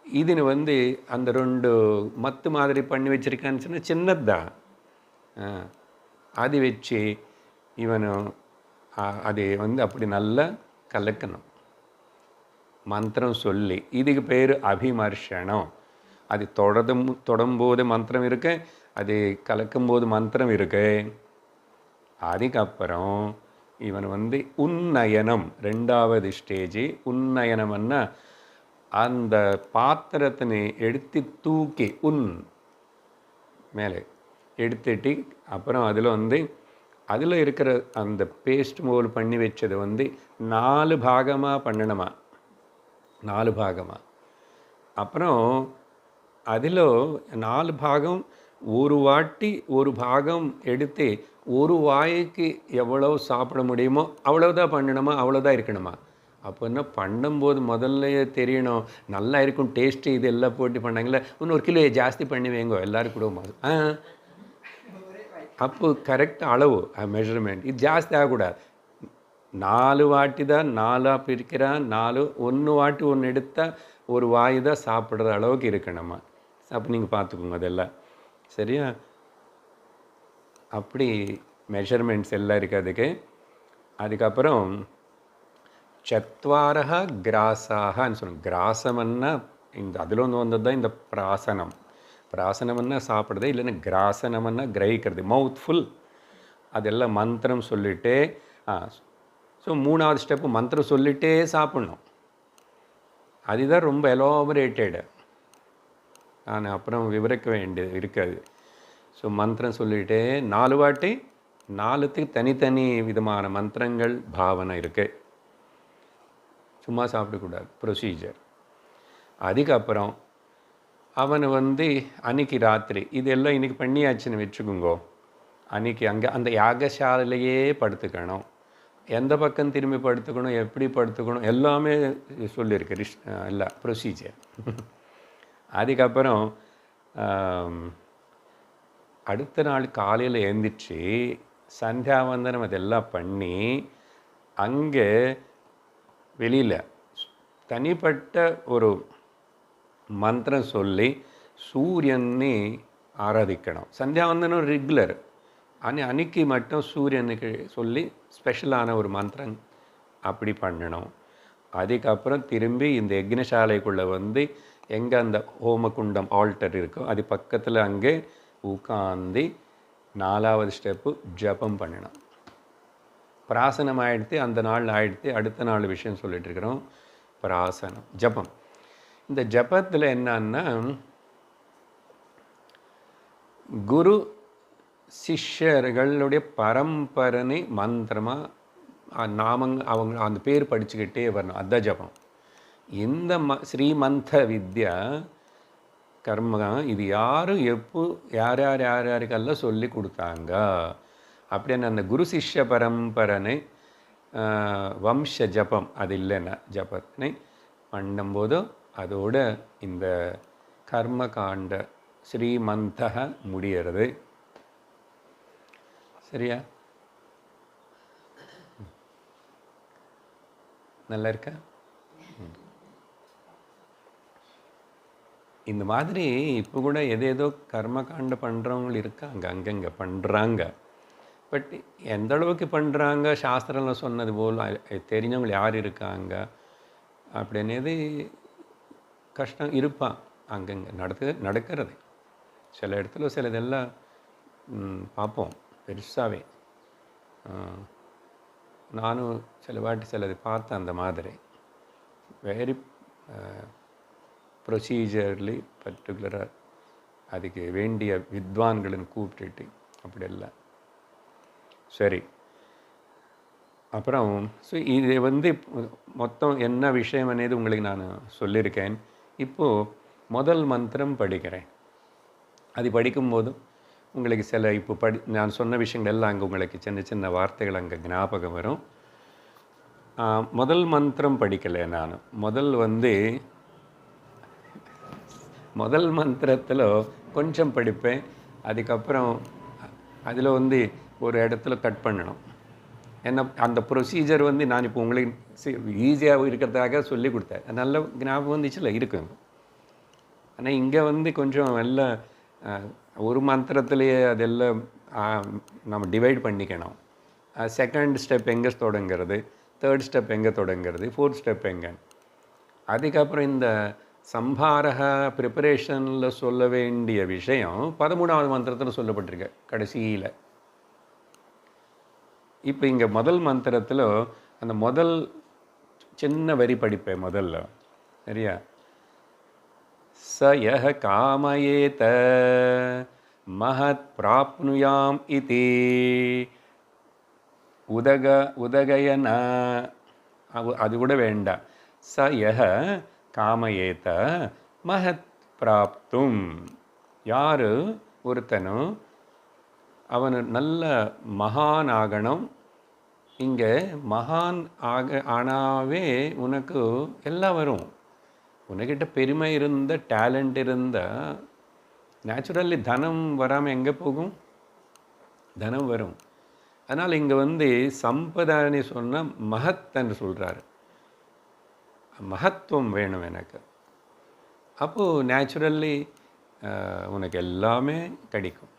இதுன்னு அந்த 2 மத்து மாதிரி பண்ணி வச்சுருக்கான்னு சொன்னால் சின்னது தான். அது வச்சு இவனு அது வந்து அப்படி நல்லா கலக்கணும். மந்திரம் சொல்லி, இதுக்கு பேர் அபிமர்ஷனம். அது தொடும்போது மந்திரம் இருக்கு, அது கலக்கும்போது மந்திரம் இருக்கு. அதுக்கப்புறம் இவன் வந்து உன்னயனம், 2வது ஸ்டேஜ். உன்னயனம்னா அந்த பாத்திரத்தினை எடுத்து தூக்கி மேலே எடுத்துட்டு அப்புறம் அதில் வந்து அதில் இருக்கிற அந்த பேஸ்ட் மோல் பண்ணி வச்சது வந்து 4 பாகமாக பண்ணணுமா, 4 பாகமாக. அப்புறம் அதில் 4 பாகம் ஒரு வாட்டி ஒரு பாகம் எடுத்து ஒரு வாய்க்கு எவ்வளோ சாப்பிட முடியுமோ அவ்வளோதான் பண்ணணுமா, அவ்வளோதான் இருக்கணுமா. அப்போ என்ன பண்ணும்போது முதல்லையே தெரியணும், நல்லா இருக்கும் டேஸ்ட்டு, இது எல்லாம் போட்டு பண்ணாங்களே, இன்னொரு கிலோ ஜாஸ்தி பண்ணி வைங்கோ எல்லாரும் கூட. அப்போ கரெக்ட் அளவு மெஷர்மெண்ட் இது ஜாஸ்தி ஆகக்கூடாது. 4 வாட்டி தான் 4ஆக பிரிக்கிறான், 1 வாட்டி 1 எடுத்தால் ஒரு வாய் தான் சாப்பிட்ற அளவுக்கு இருக்கணுமா. அப்போ நீங்கள் பார்த்துக்கோங்க அதெல்லாம் சரியா. அப்படி மெஷர்மெண்ட்ஸ் எல்லாம் இருக்குது அதுக்கு. அதுக்கப்புறம் 4 கிராசாகன்னு சொல்லணும். கிராசம்னா இந்த அதில் வந்தது தான் இந்த பிராசனம். பிராசனம்னா சாப்பிட்றது, இல்லைன்னா கிராசனம்னா கிரகிக்கிறது, மவுத் ஃபுல். அதெல்லாம் மந்திரம் சொல்லிட்டே. ஸோ 3வது ஸ்டெப்பு மந்திரம் சொல்லிட்டே சாப்பிட்ணும். அதுதான் ரொம்ப எலாபரேட்டடு, நான் அப்புறம் விவரிக்க வேண்டியது இருக்காது. ஸோ மந்திரம் சொல்லிகிட்டே 4 வாட்டி 4த்துக்கு தனித்தனி விதமான மந்திரங்கள் பாவனை இருக்குது. சும்மா சாப்பிடக்கூடாது, ப்ரொசீஜர். அதுக்கப்புறம் அவனை வந்து அன்றைக்கி ராத்திரி இதெல்லாம் இன்றைக்கி பண்ணியாச்சுன்னு வச்சுக்கோங்கோ. அன்றைக்கி அங்கே அந்த யாகசாலையிலேயே படுத்துக்கணும். எந்த பக்கம் திரும்பி படுத்துக்கணும், எப்படி படுத்துக்கணும் எல்லாமே சொல்லியிருக்கு, எல்லாம் ப்ரொசீஜர். அதுக்கப்புறம் அடுத்த நாள் காலையில் எழுந்திரிச்சு சந்தியாவந்தனம் அதெல்லாம் பண்ணி அங்கே வெளியில் தனிப்பட்ட ஒரு மந்திரம் சொல்லி சூரியனை ஆராதிக்கணும். சந்தியாவந்தனம் ரெகுலர், ஆனால் அன்றைக்கி மட்டும் சூரியனுக்கு சொல்லி ஸ்பெஷலான ஒரு மந்திரம் அப்படி பண்ணணும். அதுக்கப்புறம் திரும்பி இந்த யக்னசாலைக்குள்ளே வந்து எங்கே அந்த ஹோமகுண்டம் ஆல்டர் இருக்கோ அது பக்கத்தில் அங்கே உட்காந்து 4வது ஸ்டெப்பு ஜபம் பண்ணணும். பிராசனம் ஆகிடுத்து, அந்த நாள் ஆகிடுத்து. அடுத்த நாள் விஷயம் சொல்லிட்டு இருக்கிறோம், பிராசனம் ஜபம். இந்த ஜபத்தில் என்னன்னா குரு சிஷ்யர்களுடைய பரம்பரை மந்திரமாக அவங்க அந்த பேர் படிச்சுக்கிட்டே வரணும், அதுதான் ஜபம். இந்த ஸ்ரீமந்த வித்யா கர்ம இது யாரும் எப்போ யார் யாருக்கெல்லாம் சொல்லி கொடுத்தாங்க அப்படின்னு அந்த குரு சிஷ்ய பரம்பரனை வம்ச ஜபம் அது இல்லைன்னா ஜபத்தினை பண்ணும்போது அதோட இந்த கர்மகாண்ட ஸ்ரீமந்தக முடிகிறது. சரியா? நல்லா இருக்கா? இந்த மாதிரி இப்போ கூட எதேதோ கர்மகாண்ட பண்ணுறவங்க இருக்காங்க, அங்கங்கே பண்ணுறாங்க. பட் எந்த அளவுக்கு பண்ணுறாங்க, சாஸ்திரம்லாம் சொன்னது போல் தெரிஞ்சவங்க யார் இருக்காங்க அப்படின்னது கஷ்டம் இருப்பான். அங்கங்கே நடக்கிறது சில இடத்துல சிலதெல்லாம் பார்ப்போம் பெருசாகவே. நானும் சில வாட்டி சிலது பார்த்தேன் அந்த மாதிரி. வெரி ப்ரொசீஜர்லி பர்டிகுலராக அதுக்கு வேண்டிய வித்வான்ಗಳನ್ನು கூப்பிட்டுட்டு அப்படியெல்லாம். சரி, அப்புறம் ஸோ இது வந்து மொத்தம் என்ன விஷயம் అనేది உங்களுக்கு நான் சொல்லியிருக்கேன். இப்போது முதல் மந்திரம் படிக்கிறேன். அது படிக்கும்போது உங்களுக்கு சில இப்போ நான் சொன்ன விஷயங்கள் எல்லாம் அங்கே உங்களுக்கு சின்ன சின்ன வார்த்தைகள் அங்கே ஞாபகம் வரும். முதல் மந்திரம் படிக்கலை நான். முதல் மந்திரத்தில் கொஞ்சம் படிப்பேன். அதுக்கப்புறம் அதில் வந்து ஒரு இடத்துல கட் பண்ணணும். ஏன்னா அந்த ப்ரொசீஜர் வந்து நான் இப்போ உங்களுக்கு ஈஸியாக இருக்கிறதுக்காக சொல்லி கொடுத்தேன். நல்ல ஞாபகம் வந்துச்சுல இருக்குங்க. ஆனால் இங்கே வந்து கொஞ்சம் எல்லாம் ஒரு மந்திரத்திலேயே அதெல்லாம் நம்ம டிவைட் பண்ணிக்கணும். செகண்ட் ஸ்டெப் எங்கே தொடங்கிறது, தேர்ட் ஸ்டெப் எங்கே தொடங்கிறது, ஃபோர்த் ஸ்டெப் எங்கே. அதுக்கப்புறம் இந்த சம்ஹாரக ப்ரிப்பரேஷனில் சொல்ல வேண்டிய விஷயம் 13வது மந்திரத்தில் சொல்லப்பட்டிருக்கு கடைசியில். இப்போ இங்கே முதல் மந்திரத்தில் அந்த முதல் சின்ன வரி படிப்பேன் முதல்ல, சரியா? ச யஹ காமயேத மஹத் பிராப்னுயாம் இதி உதகயன, அது கூட வேண்டாம். ச யஹ காமயேத மஹத் பிராப்தும், யார் ஒருத்தனும் அவனு நல்ல மகான் ஆகணும். இங்கே மகான் ஆனாவே உனக்கு எல்லாம் வரும். உனக்கிட்ட பெருமை இருந்த, டேலண்ட் இருந்த, நேச்சுரலி தனம் வராமல் எங்கே போகும்? தனம் வரும். அதனால் இங்கே சம்பதான்னு சொன்னால் மகத்தன்னு சொல்கிறாரு. மகத்துவம் வேணும் எனக்கு. அப்போது நேச்சுரலி உனக்கு எல்லாமே கிடைக்கும்.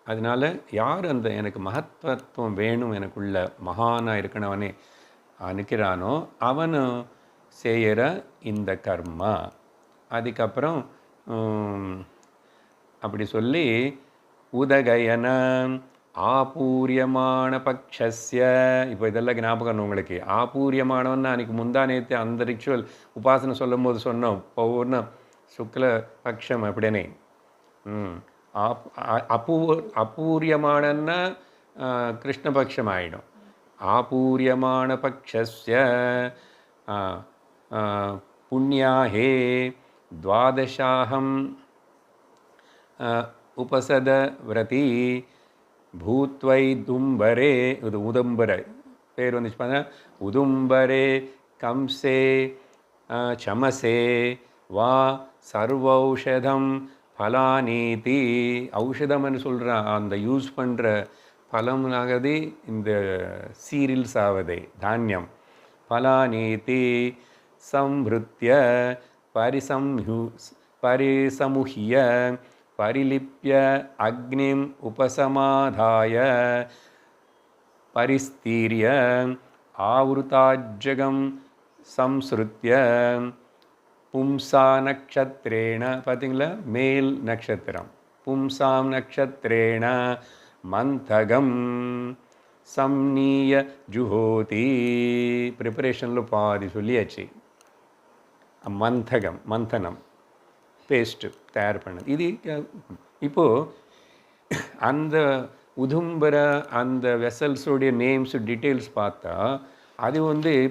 அதனால் யார் அந்த எனக்கு மகத்துவம் வேணும், எனக்குள்ள மகானாக இருக்கணவனே நிற்கிறானோ அவனு செய்கிற இந்த கர்மா. அதுக்கப்புறம் அப்படி சொல்லி உதகயன ஆபூரியமான பக்ஷஸ்ய. இப்போ இதெல்லாம் ஞாபகம் உங்களுக்கு. ஆபூரியமானவன்னா அன்றைக்கி முந்தா நேற்று அந்த ரிச்சுவல் உபாசனை சொல்லும் போது சொன்னோம், பௌர்ண சுக்ல பக்ஷம் அப்படின்னே. அபூரியமானன்னா கிருஷ்ணபக்ஷம் ஆகிடும். ஆபூரியமான பக்ஷஸ்ய புண்ணியாஹே துவாதசாஹம் உபசத விரதி பூத்வைதும்பரே. இது உதும்பர பேர் வந்துச்சு பாருங்க. உதும்பரே கம்சே சமசே வா சர்வௌஷதம் பலானீதி. ஔஷதம்னு சொல்கிறான், அந்த யூஸ் பண்ணுற பழம்னாகதே இந்த சீரியல்ஸ் ஆவதே தானியம். பலானீதி சம்ருத்ய பரிசமுஹ்ய பரிலிப்ய அக்னிம் உபசமாதாய பரிஸ்தீரிய ஆவருதாஜ்ஜகம் சம்ஸ்ருத்ய பும்சா நக்ஷத்ரேண. பார்த்தீங்களா, மேல் நட்சத்திரம். பும்சாம் நக்ஷத்ரேண மந்தகம் சம்னீய ஜுஹோதி. ப்ரிப்பரேஷனில் பாதி சொல்லியாச்சு. மந்தகம், மந்தனம், பேஸ்ட்டு தயார் பண்ணது. இது இப்போது அந்த உதும்பர அந்த வெசல்ஸோடைய நேம்ஸ் டீட்டெயில்ஸ் பார்த்தா அது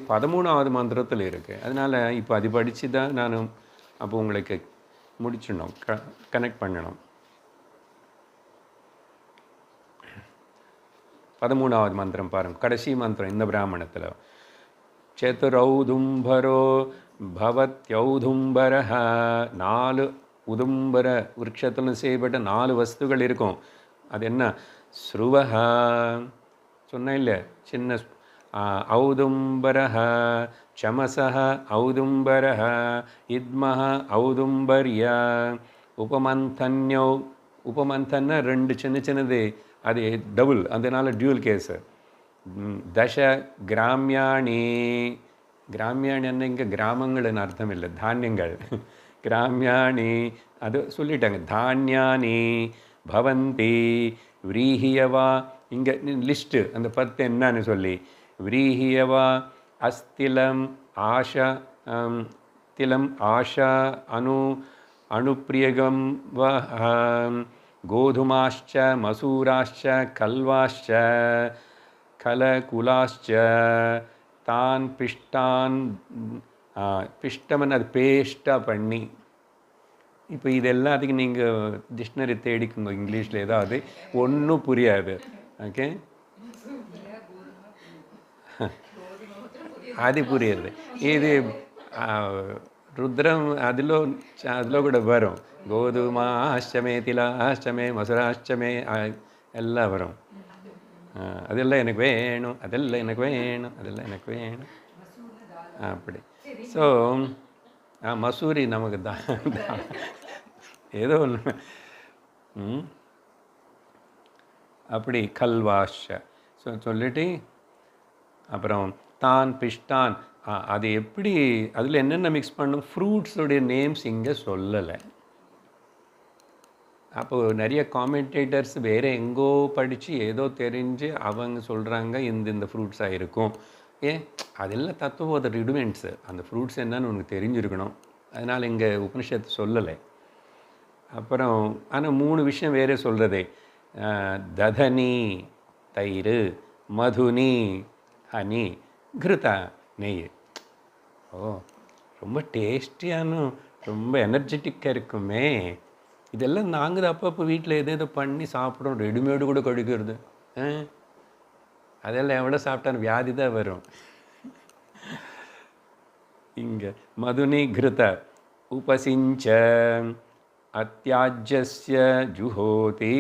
13வது மந்திரத்தில் இருக்குது. அதனால் இப்போ அது படித்து தான் நான் அப்போ உங்களுக்கு முடிச்சிடணும், கனெக்ட் பண்ணணும். 13வது மந்திரம் பாருங்கள், கடைசி மந்திரம் இந்த பிராமணத்தில். சதுரௌதும்பரோ பவத்யௌதும்பரஹ. 4 உதும்பர விருட்சத்தில் செய்யப்பட்ட 4 வஸ்துகள் இருக்கும். அது என்ன? ஸ்ருவஹ சொன்னேன் இல்லை, சின்ன ஔதும்பரஹ சமசஹ ஔதும்பரஹ இத்மஹ ஔதும்பர்ய உபமந்தன்யோ. உபமந்தன்னா 2 சின்னது, அது டபுள், அதனால் டியூல் கேஸு. தச கிராமியாணி. கிராமியாணி என்ன இங்கே கிராமங்கள்னு அர்த்தம் இல்லை, தானியங்கள். கிராமியாணி அது சொல்லிட்டாங்க. தானியானி பவந்தி விரீஹியவா. இங்கே லிஸ்ட்டு அந்த 10 என்னன்னு சொல்லி. விரீஹியவா அஸ்திலம் ஆஷா திலம் ஆஷா அணுப்பிரியகம் கோதுமாश्च மசூராश्च கல்வாश्च கலகுலாश्च தான் பிஷ்டான். பிஷ்டம்னு அது பேஸ்ட்டாக பண்ணி. இப்போ இது எல்லாத்துக்கும் நீங்கள் டிக்ஷனரி தேடிக்குங்க இங்கிலீஷில், ஏதாவது ஒன்றும் புரியாது. ஓகே, அது புரியுது. இது ருத்ரம் அதில் கூட வரும். கோதுமா அஷ்டமே திலா அஷ்டமே மசுராஷ்டமே எல்லாம் வரும். அதெல்லாம் எனக்கு வேணும், அதெல்லாம் எனக்கு வேணும், அதெல்லாம் எனக்கு வேணும் அப்படி. ஸோ மசூரி நமக்கு தான் ஏதோ ஒன்று. அப்படி கல்வாஷ சொல்லிட்டு அப்புறம் தான் பிஷ்டான் அது எப்படி அதில் என்னென்ன மிக்ஸ் பண்ணும் ஃப்ரூட்ஸுடைய நேம்ஸ் இங்கே சொல்லலை. அப்போது நிறைய காமெண்டேட்டர்ஸ் வேறு எங்கோ படித்து ஏதோ தெரிஞ்சு அவங்க சொல்கிறாங்க இந்த ஃப்ரூட்ஸாக இருக்கும். ஏன் அதெல்லாம் தத்துவபோத ரிடுமெண்ட்ஸு. அந்த ஃப்ரூட்ஸ் என்னன்னு உனக்கு தெரிஞ்சிருக்கணும். அதனால் இங்கே உபனிஷத்து சொல்லலை. அப்புறம் ஆனால் 3 விஷயம் வேறு சொல்கிறதே. ததனி தயிர், மதுனி ஹனி, கிருதா நெய். ரொம்ப டேஸ்டியான ரொம்ப எனர்ஜெட்டிக்காக இருக்குமே. இதெல்லாம் நாங்கள் அப்பப்போ வீட்டில் எதோ பண்ணி சாப்பிட்றோம். ரெடிமேடு கூட கழிக்கிறது. அதெல்லாம் எவ்வளோ சாப்பிட்டாலும் வியாதி தான் வரும். இங்கே மதுனி கிருத உபசிஞ்ச அத்தியாஜ்ய ஜுஹோதி.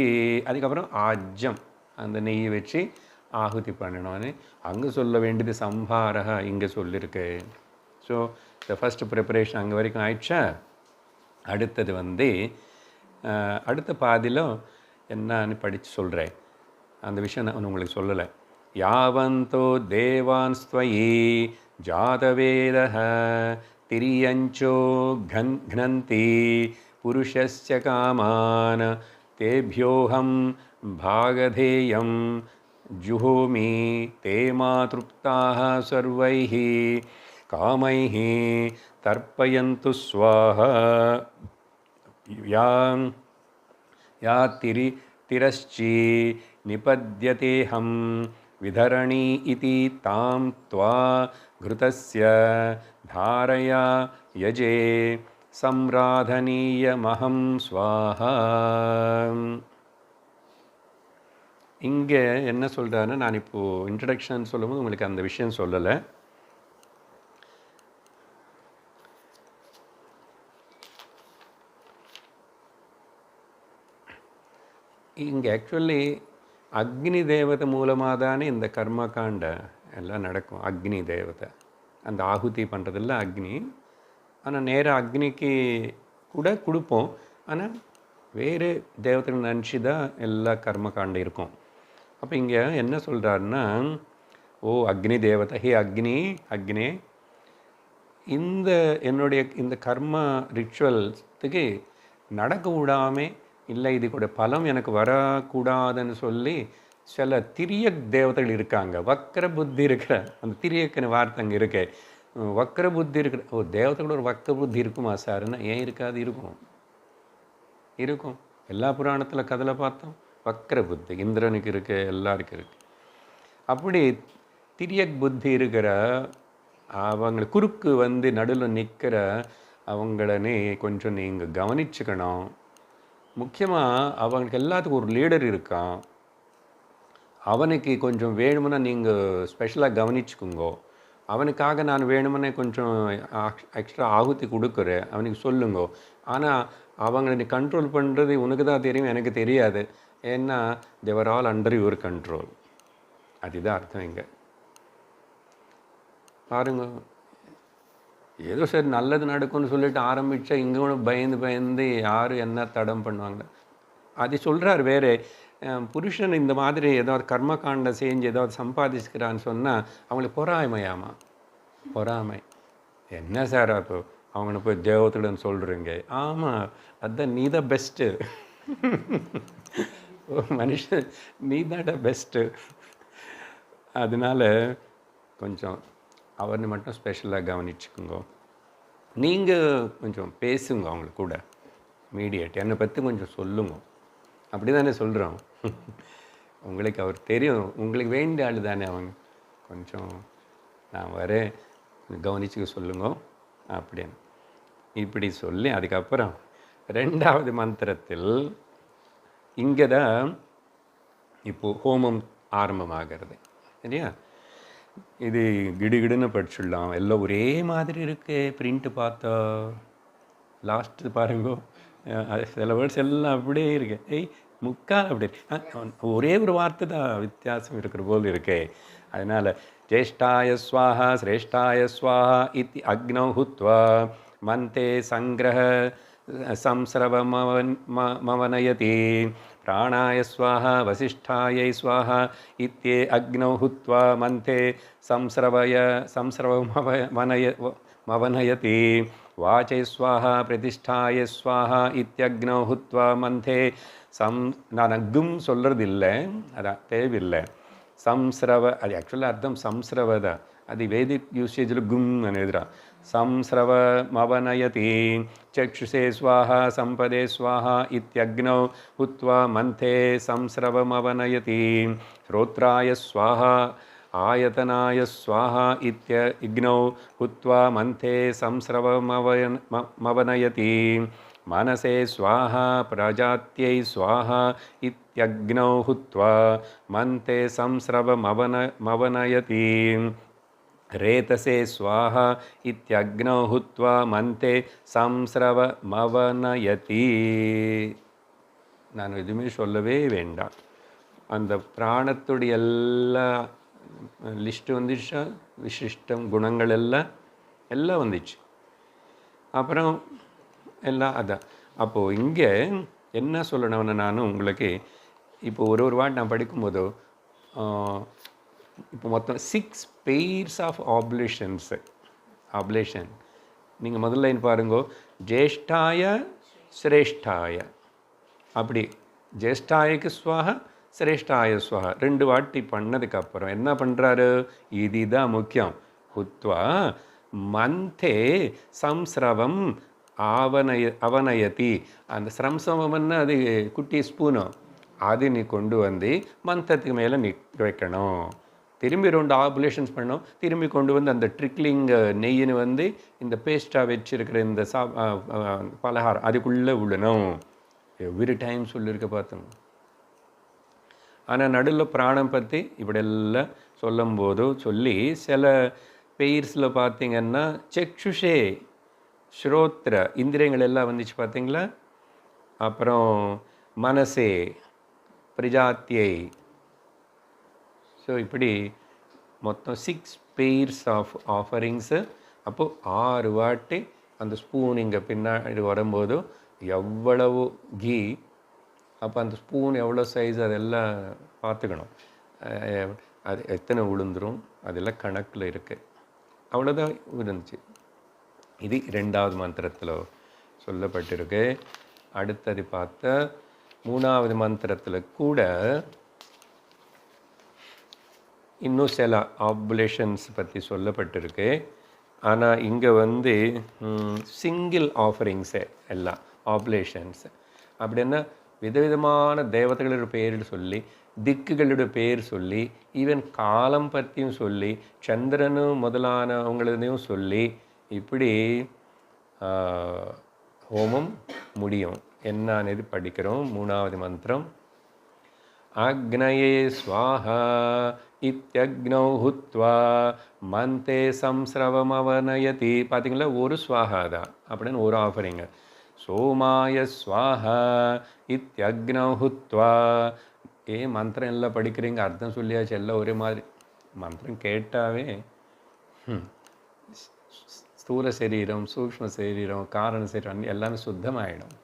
அதுக்கப்புறம் ஆஜ்யம் அந்த நெய்யை வச்சு ஆகுதி பண்ணணும்னு அங்கே சொல்ல வேண்டியது சம்பாரக இங்கே சொல்லியிருக்கு. ஸோ இந்த ஃபஸ்ட்டு ப்ரிப்பரேஷன் அங்கே வரைக்கும் ஆயிடுச்சா. அடுத்தது அடுத்த பாதியில் என்னன்னு படித்து சொல்கிறேன். அந்த விஷயம் நான் உங்களுக்கு சொல்லலை. யாவந்தோ தேவான் ஸ்வயி ஜாதவேதः திரியஞ்சோ घ्नन्ति புருஷஸ்ய காமான் தேபியோஹம் பாகதேயம் ஜுஹோமி தே மாத்ருப்தாः சர்வைः காமைः தர்ப்பயந்து ஸ்வாஹா யா திரஸ்சி நிபத்யதேஹம் விதரணி இதி தாம் த்வா घृतस्य தாரயா யஜே சம்ராதனீயமஹம் ஸ்வாஹா. இங்கே என்ன சொல்கிறாருன்னா, நான் இப்போது இன்ட்ரடக்ஷன் சொல்லும்போது உங்களுக்கு அந்த விஷயம் சொல்லலை. இங்கே ஆக்சுவலி அக்னி தேவதை மூலமாக தானே இந்த கர்மகாண்ட எல்லாம் நடக்கும். அக்னி தேவதை அந்த ஆகுதி பண்ணுறதெல்லாம் அக்னி. ஆனால் நேராக அக்னிக்கு கூட கொடுப்போம். ஆனால் வேறு தேவதைகள் நினச்சி தான் எல்லா கர்மகாண்டம் இருக்கும். அப்போ இங்கே என்ன சொல்கிறாருன்னா, ஓ அக்னி தேவதை, ஹே அக்னி இந்த கர்ம ரிச்சுவல்ஸுக்கு நடக்க விடாமல், இல்லை இது கூட பலம் எனக்கு வரக்கூடாதுன்னு சொல்லி சில திரியக் தேவதைகள் இருக்காங்க. வக்கர புத்தி இருக்கிற அந்த திரியக்குன்னு வார்த்தை அங்கே இருக்கு. வக்கர புத்தி இருக்கிற தேவதைகளோட ஒரு வக்கர புத்தி இருக்குமா சார்னா? ஏன் இருக்காது? இருக்கும். எல்லா புராணத்தில் கதையில் பார்த்தோம். வக்கர புத்தி இந்திரனுக்கு இருக்கு, எல்லாருக்கும் இருக்கு. அப்படி திரியக் புத்தி இருக்கிற அவங்களை குறுக்கு நடுவில் நிற்கிற அவங்களனே கொஞ்சம் நீங்கள் கவனிச்சுக்கணும். முக்கியமாக அவங்களுக்கு எல்லாத்துக்கும் ஒரு லீடர் இருக்கான். அவனுக்கு கொஞ்சம் வேணுமுன்னா நீங்கள் ஸ்பெஷலாக கவனிச்சுக்குங்கோ. அவனுக்காக நான் வேணுமுன்னே கொஞ்சம் எக்ஸ்ட்ரா ஆகுதி கொடுக்குறேன், அவனுக்கு சொல்லுங்கோ. ஆனால் அவங்களை நீ கண்ட்ரோல் பண்ணுறது உனக்கு தான் தெரியும், எனக்கு தெரியாது. ஏன்னா தேவர் ஆல் அண்டர் யுவர் கண்ட்ரோல். அதுதான் அர்த்தம். இங்கே பாருங்க, ஏதோ சரி நல்லது நடக்கும்னு சொல்லிட்டு ஆரம்பித்தா இங்கே கூட பயந்து யார் என்ன தடம் பண்ணுவாங்க. அது சொல்கிறார் வேறு. புருஷன் இந்த மாதிரி ஏதாவது கர்மகாண்ட செஞ்சு ஏதாவது சம்பாதிச்சுக்கிறான்னு சொன்னால் அவங்களுக்கு பொறாமை. என்ன சார் அப்போ அவங்கள போய் தேவத்துடன் சொல்கிறீங்க? ஆமாம், அதுதான் நீ தான் பெஸ்ட்டு. மனுஷன் நீ தான்டா பெஸ்ட்டு. அதனால் கொஞ்சம் அவர்னு மட்டும் ஸ்பெஷலாக கவனிச்சுக்குங்க. நீங்கள் கொஞ்சம் பேசுங்க அவங்களுக்கு கூட, மீடியேட் என்னை பற்றி கொஞ்சம் சொல்லுங்க. அப்படி தானே சொல்கிறோம். உங்களுக்கு அவர் தெரியும், உங்களுக்கு வேண்டிய ஆள் தானே அவங்க. கொஞ்சம் நான் வரேன், கவனிச்சுக்க சொல்லுங்க அப்படின்னு இப்படி சொல்லி அதுக்கப்புறம் 2வது மந்திரத்தில் இங்கே தான் இப்போது ஹோமம் ஆரம்பமாகிறது. சரியா? இது கிடுகிடுன்னு படிச்சுடலாம். எல்லாம் ஒரே மாதிரி இருக்கு. பிரிண்ட்டு பார்த்தா லாஸ்ட்டு பாருங்கோ, சில வேர்ட்ஸ் எல்லாம் அப்படியே இருக்கு. முக்கால் அப்படி ஒரே ஒரு வார்த்தை தான் வித்தியாசம் இருக்கிற போல் இருக்கே. அதனால் ஜேஷ்டாய ஸ்வாஹா சிரேஷ்டாய ஸ்வாஹா இத்தி அக்னௌ ஹுத்வா மந்தே சங்கிரஹ சம்ஸ்ரவமவனயதி प्राणाय स्वाहा वसिष्ठायै स्वाहा इत्ये अग्नौ हुत्वा मन्थे संस्रवमवनयति वाचै स्वाहा प्रतिष्ठाय स्वाहा इत्यग्नौ हुत्वा मन्थे நான் கும் சொல்கிறது இல்லை, அது தேவையில்லை. சம்ஸ்ரவ அது ஆக்சுவலாக அர்த்தம் சம்ஸ்ரவத, அது வேதிக் யூசேஜில் கும் எழுதுகிறான். संस्रव मवनयति चक्षुषे स्वाहा संपदे स्वाहा इत्यग्नौ हुत्वा मन्थे संस्रवमवनयति श्रोत्राय स्वाहा आयतनाय स्वाहा इत्यग्नौ हुत्वा मन्थे संस्रवमवनयति मनसे स्वाहा प्रजात्यै स्वाहा इत्यग्नौ हुत्वा मन्थे संस्रवमवनयति रेतसे स्वाहा इत्यग्नौ हुत्वा मन्थे संस्रवमवनयति. நான் எதுவுமே சொல்லவே வேண்டாம். அந்த பிராணத்துடைய எல்லா லிஸ்ட்டு வந்துச்சா, விசிஷ்டம் குணங்கள் எல்லாம் வந்துச்சு. அப்புறம் எல்லாம் அதான். அப்போது இங்கே என்ன சொல்லணும்னு நான் உங்களுக்கு இப்போ ஒரு வாட்டி நான் படிக்கும்போதோ இப்போ மொத்தம் 6 pairs ஆஃப் ஆப்லேஷன். நீங்கள் முதல் லைன் பாருங்கோ, ஜேஷ்டாய சிரேஷ்டாய, அப்படி ஜேஷ்டாயக்கு ஸ்வாஹா சிரேஷ்டாய ஸ்வாஹா 2 வாட்டி பண்ணதுக்கப்புறம் என்ன பண்ணுறாரு, இதுதான் முக்கியம். ஹுத்வா மந்தே சம்ஸ்ரவம் அவனயதி. அந்த ஸ்ரம்சவம்னா அது குட்டி ஸ்பூனும், அது நீ கொண்டு வந்து மந்தத்துக்கு மேலே நீ வைக்கணும். திரும்பி 2 ஆபுலேஷன்ஸ் பண்ணோம், திரும்பி கொண்டு வந்து அந்த ட்ரிக்லிங் நெய்யின்னு வந்து இந்த பேஸ்ட்டாக வச்சுருக்கிற இந்த பலகாரம் அதுக்குள்ளே விடணும். எவ்ரி டைம் சொல்லியிருக்க பார்த்தோம். ஆனால் நடுவில் பிராணம் பற்றி இப்படியெல்லாம் சொல்லும்போது சொல்லி சில பெயர்ஸில் பார்த்திங்கன்னா சக்ஷுஷே ஸ்ரோத்ர இந்திரியங்கள் எல்லாம் வந்துச்சு பார்த்தீங்களா. அப்புறம் மனசே பிரஜாத்தியை. ஸோ இப்படி மொத்தம் 6 pairs ஆஃப் ஆஃபரிங்ஸு. அப்போது 6 வாட்டி அந்த ஸ்பூன் இங்கே பின்னாடி வரும்போது எவ்வளவு கீ, அப்போ அந்த ஸ்பூன் எவ்வளோ சைஸ் அதெல்லாம் பார்த்துக்கணும். அது எத்தனை விழுந்துரும் அதெல்லாம் கணக்கில் இருக்குது. அவ்வளோதான் இருந்துச்சு. இது 2வது மந்திரத்தில் சொல்லப்பட்டிருக்கு. அடுத்தது பார்த்தா 3வது மந்திரத்தில் கூட இன்னும் சில ஆபுலேஷன்ஸ் பற்றி சொல்லப்பட்டிருக்கு. ஆனால் இங்கே வந்து சிங்கிள் ஆஃபரிங்ஸு எல்லாம் ஆபுலேஷன்ஸ். அப்படின்னா விதவிதமான தேவதைகளோட பேர் சொல்லி, திக்குகளோட பேர் சொல்லி, ஈவன் காலம் பற்றியும் சொல்லி, சந்திரனும் முதலானவங்களதையும் சொல்லி, இப்படி ஹோமம் முடியும். என்னன்னு படிக்கிறோம். 3வது மந்திரம். அக்னயே ஸ்வாஹா இத்யக்னௌ ஹுத்வா மந்தே சம்ஸ்ரவமவனயதி. பார்த்தீங்களா, ஒரு ஸ்வாஹா தான் அப்படின்னு ஒரு ஆஃபரிங்க. சோமாய ஸ்வாஹா இத்யக்னௌ ஹுத்வா. மந்திரம் எல்லாம் படிக்கிறீங்க, அர்த்தம் சொல்லியாச்சு, எல்லாம் ஒரே மாதிரி. மந்திரம் கேட்டாவே ஸ்தூல சரீரம், சூக்ஷ்ம சரீரம், காரண சரீரம் எல்லாமே சுத்தமாயிடும்.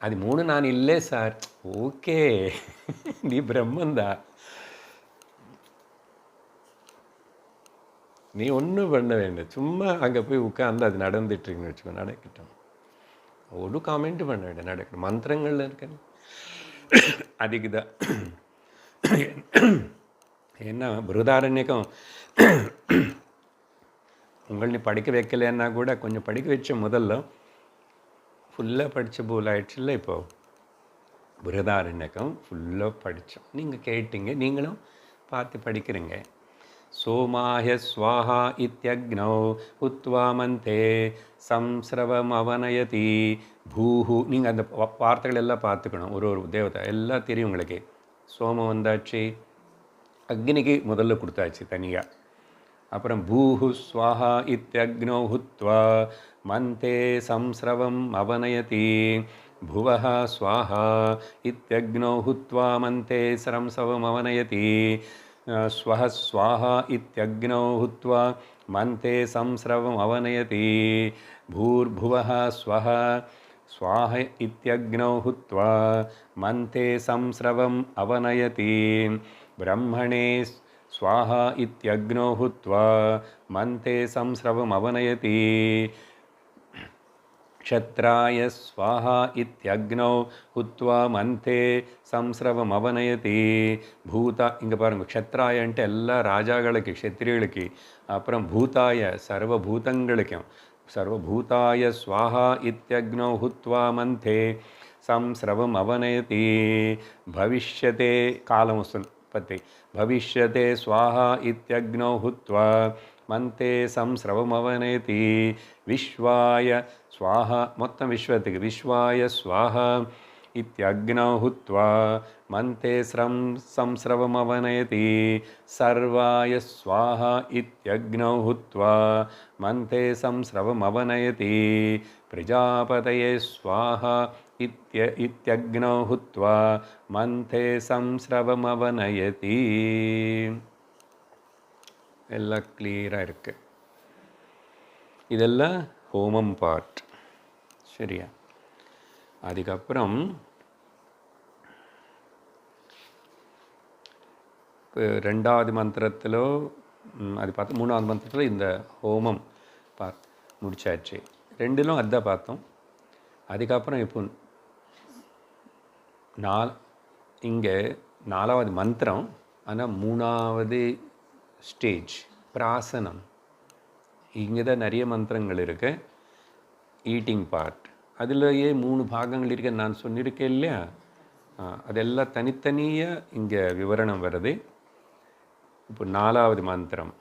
அது 3 நான் இல்லை சார். ஓகே, நீ பிரம்மந்தா, நீ ஒன்றும் பண்ண வேண்டாம். சும்மா அங்கே போய் உட்காந்து அது நடந்துட்டுருக்குன்னு வச்சுக்கோ, நடக்கட்டும். ஒரு காமெண்ட் பண்ண வேண்டாம், நடக்கணும். மந்திரங்கள்ல இருக்க அதுக்கு தான். ஏன்னா பிருதாரண்யக்கம் உங்களை படிக்க வைக்கலைன்னா கூட கொஞ்சம் படிக்க வச்ச முதல்ல ஃபுல்லாக படித்த போல் ஆயிடுச்சுல்ல. இப்போது பிருதாரண்யக்கம் ஃபுல்லாக படித்தோம், நீங்கள் கேட்டீங்க, நீங்களும் பார்த்து படிக்கிறீங்க. சோமாய ஸ்வாஹா இத்யக்னௌ ஹுத்வா மந்தே சம்ஸ்ரவமவனயதி பூஹு. நீங்கள் அந்த வார்த்தைகள் எல்லாம் பார்த்துக்கணும். ஒரு தேவதை எல்லாம் தெரியும் உங்களுக்கு. சோமம் வந்தாச்சு, அக்னிக்கு முதல்ல கொடுத்தாச்சு தனியாக. அப்புறம் பூஹு ஸ்வாஹா இத்யக்னௌ ஹுத்வா மந்தே சம்ஸ்ரவம் அவனயதி புவஹ ஸ்வாஹா இத்யக்னௌ ஹுத்வா மந்தே சம்ஸ்ரவம் அவனயதி ஸ்வஹ ஸ்வாஹா இத்யக்னௌ ஹுத்வா மந்தே சம்ஸ்ரவம் அவனயதி பூர்புவஹ ஸ்வஹ स्वाह इत्यग्नौ हुत्वा मन्ते संस्रवम् अवनयति ब्रह्मणे स्वाहा इत्यग्नौ हुत्वा मन्ते संस्रवम् अवनयति क्षत्राय स्वाहा इत्यग्नौ हुत्वा मन्ते संस्रवम् अवनयति பூதா இங்கே பாருங்கள் க்ஷத்ராயன்ட்டு எல்லா ராஜாக்களுக்கு க்ஷத்ரியர்களுக்கு அப்புறம் பூதாய சர்வபூதங்களுக்கும் सर्वभूताय स्वाहा इत्यग्नौ हुत्वा मन्थे संस्रवम् अवनयति भविष्यते कालमुत्पत्ति भविष्यते स्वाहा इत्यग्नौ हुत्वा मन्ते संस्रवम् अवनयति विश्वाय स्वाहा मोत्तं विश्वत्तुक्कु विश्वाय स्वाहा इत्यग्नौ हुत्वा मन्ते संस्रवम् अवनयति सर्वाय स्वाहा इत्यग्नौ हुत्वा मन्ते संस्रवम् अवनयति प्रजापतये स्वाहा इत्यग्नौ हुत्वा मन्ते संस्रवम् अवनयति எல்லாம் கிளியராக இருக்கு. இதெல்லாம் ஹோமம் பார்ட். சரியா? அதுக்கப்புறம் இப்போ ரெண்டாவது மந்திரத்திலோ அது பார்த்து மூணாவது மந்திரத்தில் இந்த ஹோமம் முடிச்சாச்சு. ரெண்டிலும் அதுதான் பார்த்தோம். அதுக்கப்புறம் இப்போ இங்கே நாலாவது மந்திரம், ஆனால் மூணாவது ஸ்டேஜ் பிராசனம். இங்கே தான் நிறைய மந்திரங்கள் இருக்குது. ஈட்டிங் பார்ட் அதிலேயே 3 பாகங்கள் இருக்குன்னு நான் சொல்லியிருக்கேன் இல்லையா? அதெல்லாம் தனித்தனியாக இங்கே விவரணம் வருது. இப்போ நாலாவது மந்திரம்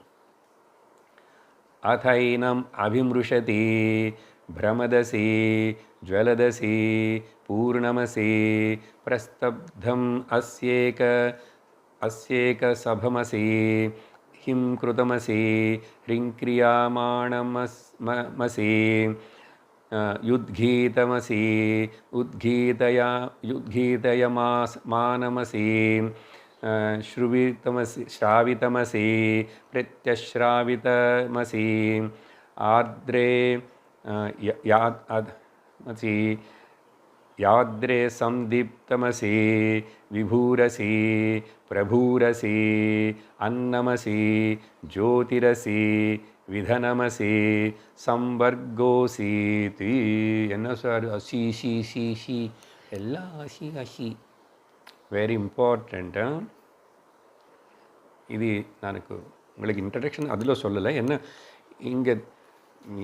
अथैनम् अभिमृशति भ्रमदसि ज्वलदसि पूर्णमसि प्रस्तब्धम् अस्येकसभमसि हिं कृतमसि ह्रीङ्क्रियमाणमसि युद्गीतमसि उद्गीतयमानमसि श्रावितमसि प्रत्यश्रावितमसि आर्द्रे याद्रे संदीप्तमसि विभूरसि प्रभूरसि अन्नमसि ज्योतिरसि विधनमसि संवर्गोसीति. என்ன சார் அசி சி சி சி எல்லாம் அசி அசி. Very important. இது எனக்கு உங்களுக்கு இன்ட்ரடக்ஷன் அதில் சொல்லலை. என்ன இங்கே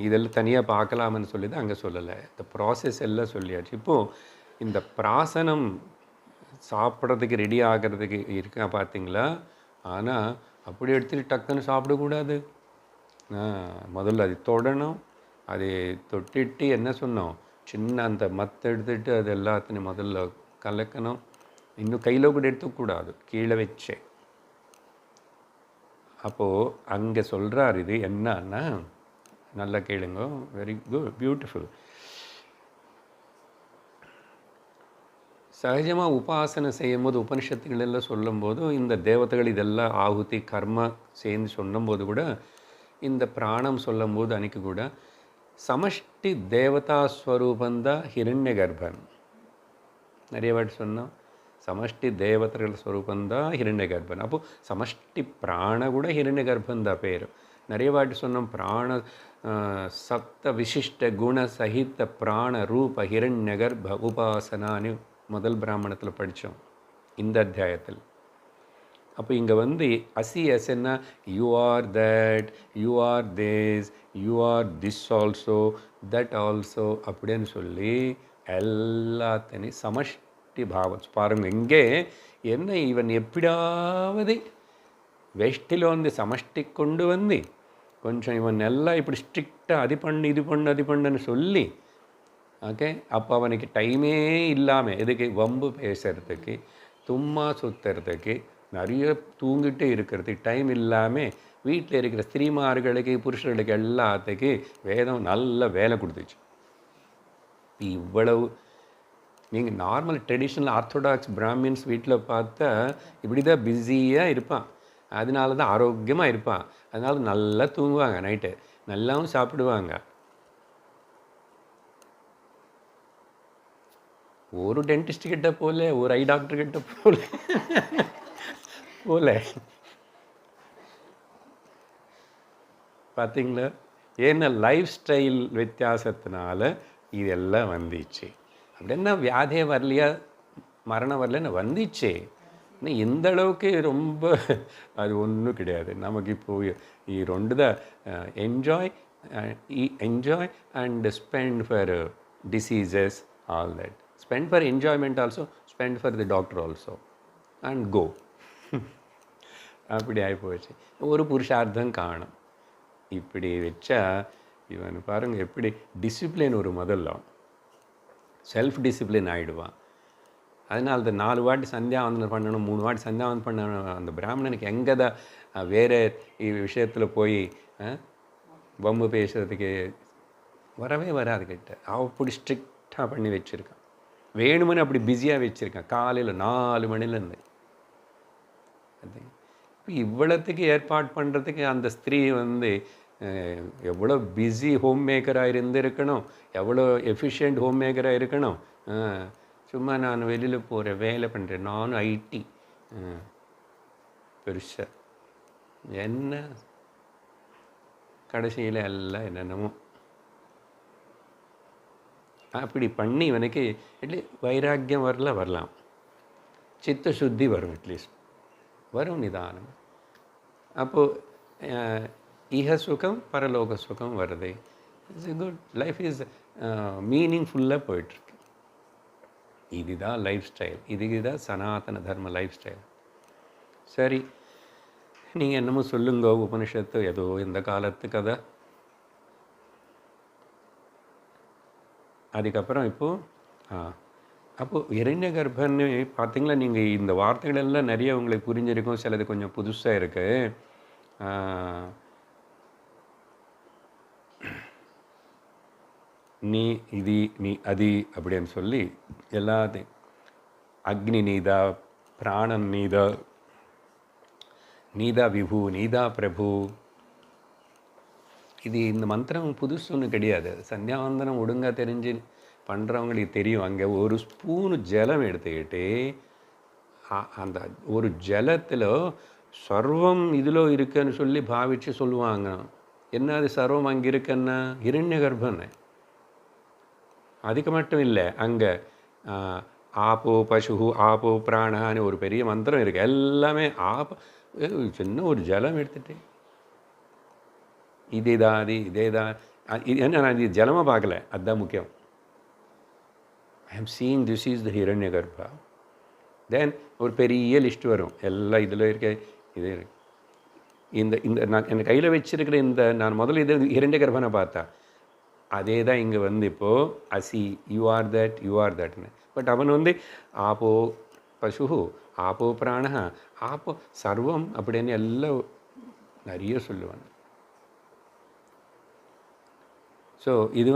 இதெல்லாம் தனியாக பார்க்கலாம்னு சொல்லி தான் அங்கே சொல்லலை. இந்த ப்ராசஸ் எல்லாம் சொல்லியாச்சு. இப்போது இந்த பிராசனம் சாப்பிட்றதுக்கு ரெடி ஆகிறதுக்கு இருக்கா பார்த்தீங்களா? ஆனால் அப்படி எடுத்துகிட்டு டக்குன்னு சாப்பிடக்கூடாது. முதல்ல அது தொடணும். அது தொட்டிட்டு என்ன சொன்னோம், சின்ன அந்த மத்தை எடுத்துகிட்டு அது எல்லாத்தையும் முதல்ல கலக்கணும். இன்னும் கையில் கூட எடுத்துக்கூடாது, கீழே வச்சே. அப்போது அங்கே சொல்கிறார் இது என்னன்னா, நல்லா கேளுங்க. Very good, beautiful. சகஜமாக உபாசனை செய்யும்போது உபனிஷத்துகள் எல்லாம் சொல்லும்போது இந்த தேவதைகள் இதெல்லாம் ஆகுதி கர்ம சேர்ந்து சொல்லும்போது கூட இந்த பிராணம் சொல்லும்போது அன்றைக்கி கூட சமஷ்டி தேவதா ஸ்வரூபந்தான் ஹிரண்ய கர்ப்பன். நிறைய வாட்டி சொன்னோம். சமஷ்டி தேவதைகள் ஸ்வரூபந்தான் ஹிரண்ய கர்ப்பன். அப்போது சமஷ்டி பிராண கூட ஹிரண்ய கர்ப்பன் தான் பேர். நிறைய வாட்டி சொன்னோம். பிராண சப்த விசிஷ்ட குண சகித பிராண ரூப ஹிரண்ய கர்ப்ப உபாசனான்னு முதல் பிராமணத்தில் படித்தோம் இந்த அத்தியாயத்தில். அப்போ இங்கே வந்து அசி அசன்னா you are that, you are this, you are this also, that also அப்படின்னு சொல்லி எல்லாத்தையும் சமஷ்டி பாவம் பாருங்கள். இங்கே என்ன இவன் எப்படியாவது வெஷ்டில் வந்து சமஷ்டி கொண்டு வந்து கொஞ்சம் இவன் எல்லாம் இப்படி ஸ்ட்ரிக்டாக அது பண்ணு இது பண்ணு அது பண்ணுன்னு சொல்லி, ஓகே, அப்போ அவனுக்கு டைமே இல்லாமல் எதுக்கு வம்பு பேசுறதுக்கு, தும்மா சுற்றுறதுக்கு, நிறைய தூங்கிட்டே இருக்கிறதுக்கு டைம் இல்லாமல் வீட்டில் இருக்கிற ஸ்திரீமார்களுக்கு புருஷர்களுக்கு எல்லாத்துக்கு வேதம் நல்ல வேலை கொடுத்துச்சு. இவ்வளவு நீங்கள் நார்மல் ட்ரெடிஷ்னல் ஆர்த்தோடாக்ஸ் பிராமின்ஸ் வீட்டில் பார்த்தா இப்படி தான் பிஸியாக இருப்பான். அதனால தான் ஆரோக்கியமாக இருப்பான். அதனால நல்லா தூங்குவாங்க, நைட்டு நல்லாவும் சாப்பிடுவாங்க. ஒரு டென்டிஸ்ட் கிட்ட போல, ஒரு ஐ டாக்டர் கிட்ட போல போல பார்த்தீங்களா? ஏன்னா லைஃப் ஸ்டைல் வித்தியாசத்தினால இதெல்லாம் வந்துச்சு. அப்படின்னா வியாதியே வரலையா, மரணம் வரலன்னு வந்துச்சு. ஆனால் எந்த அளவுக்கு ரொம்ப அது ஒன்றும் கிடையாது. நமக்கு இப்போது ரெண்டு தான், enjoy enjoy and spend for diseases all that. Spend for enjoyment also, spend for the doctor also and go. அப்படி ஆகிப்போச்சு. ஒரு புருஷார்த்தம் காணும். இப்படி வச்சா இவன் பாருங்கள் எப்படி டிசிப்ளின் ஒரு முதல்ல செல்ஃப் டிசிப்ளின் ஆகிடுவான். அதனால் அந்த 4 வாட்டி சந்தியாவந்தனம் பண்ணணும், 3 வாட்டி சந்தியாவந்தனம் பண்ணணும். அந்த பிராமணனுக்கு எங்கே தான் வேறு விஷயத்தில் போய் வம்பு பேசுறதுக்கு வரவே வராது கிட்ட. அப்படி ஸ்ட்ரிக்டாக பண்ணி வச்சுருக்கான். வேணுமனு அப்படி பிஸியாக வச்சுருக்கான். காலையில் 4 மணிலேருந்து. அது இப்போ இவ்வளோத்துக்கு ஏற்பாடு பண்ணுறதுக்கு அந்த ஸ்திரீ எவ்வளோ பிஸி ஹோம் மேக்கராக இருந்திருக்கணும், எவ்வளோ எஃபிஷியண்ட் ஹோம் மேக்கராக இருக்கணும். சும்மா நான் வெளியில் போகிறேன், வேலை பண்ணுறேன், நானும் ஐடி பெருசாக என்ன கடைசியில் எல்லாம் என்னென்னமோ அப்படி பண்ணி இவனுக்கு வைராக்கியம் வரலாம், சித்த சுத்தி வரும், அட்லீஸ்ட் வரும் நிதானம். அப்போது இஹ சுகம் பரலோக சுகம் வருது. It's good. லைஃப் இஸ் மீனிங்ஃபுல்லாக போயிட்டுருக்கு. இதுதான் லைஃப் ஸ்டைல், இதுதான் சனாதன தர்ம லைஃப் ஸ்டைல். சரி, நீங்கள் என்னமோ சொல்லுங்க. உபனிஷத்து ஏதோ இந்த காலத்து கதை. அதுக்கப்புறம் அப்போது இரண்ய கர்ப்பன்னு பார்த்தீங்களா? நீங்கள் இந்த வார்த்தைகள் எல்லாம் நிறைய உங்களுக்கு புரிஞ்சிருக்கும், சிலது கொஞ்சம் புதுசாக இருக்குது. நீ இது நீ அது அப்படின்னு சொல்லி எல்லாத்தையும், அக்னி நீதா, பிராணன் நீதா, நீதா விபு, நீதா பிரபு. இது இந்த மந்திரம் புதுசு ஒன்றும் கிடையாது. சந்தியாவந்தனம் ஒழுங்காக தெரிஞ்சு பண்ணுறவங்களுக்கு தெரியும். அங்கே ஒரு ஸ்பூனு ஜலம் எடுத்துக்கிட்டு அந்த ஒரு ஜலத்தில் சர்வம் இதில் இருக்குன்னு சொல்லி பாவிச்சு சொல்லுவாங்க. என்ன அது சர்வம் அங்கே இருக்குன்னா இரண்ய கர்ப்பன்னு. அதுக்கு மட்டும் இல்லை, அங்கே ஆப்போ பசு ஆப்போ பிராணான்னு ஒரு பெரிய மந்திரம் இருக்குது. எல்லாமே சின்ன ஒரு ஜலம் எடுத்துகிட்டு இதேதான் இதேதான். ஏன்னா நான் இது ஜலமாக பார்க்கல, அதுதான் முக்கியம். ஐ ஆம் சீயிங் திஸ் இஸ் த ஹிரண்ய கர்ப்பா. தென் ஒரு பெரிய லிஸ்ட் வரும், எல்லாம் இதில் இருக்க. இது இந்த நான் என் கையில் வச்சிருக்கிற நான் முதல்ல இது ஹிரண்ய கர்ப்பனை பார்த்தா அதே தான் இங்கே இப்போது அசி யூ ஆர் தட்னு. பட் அவன் ஆப்போ பசு ஆப்போ பிராண ஆப்போ சர்வம் அப்படின்னு எல்லாம் நிறைய சொல்லுவான். ஸோ இது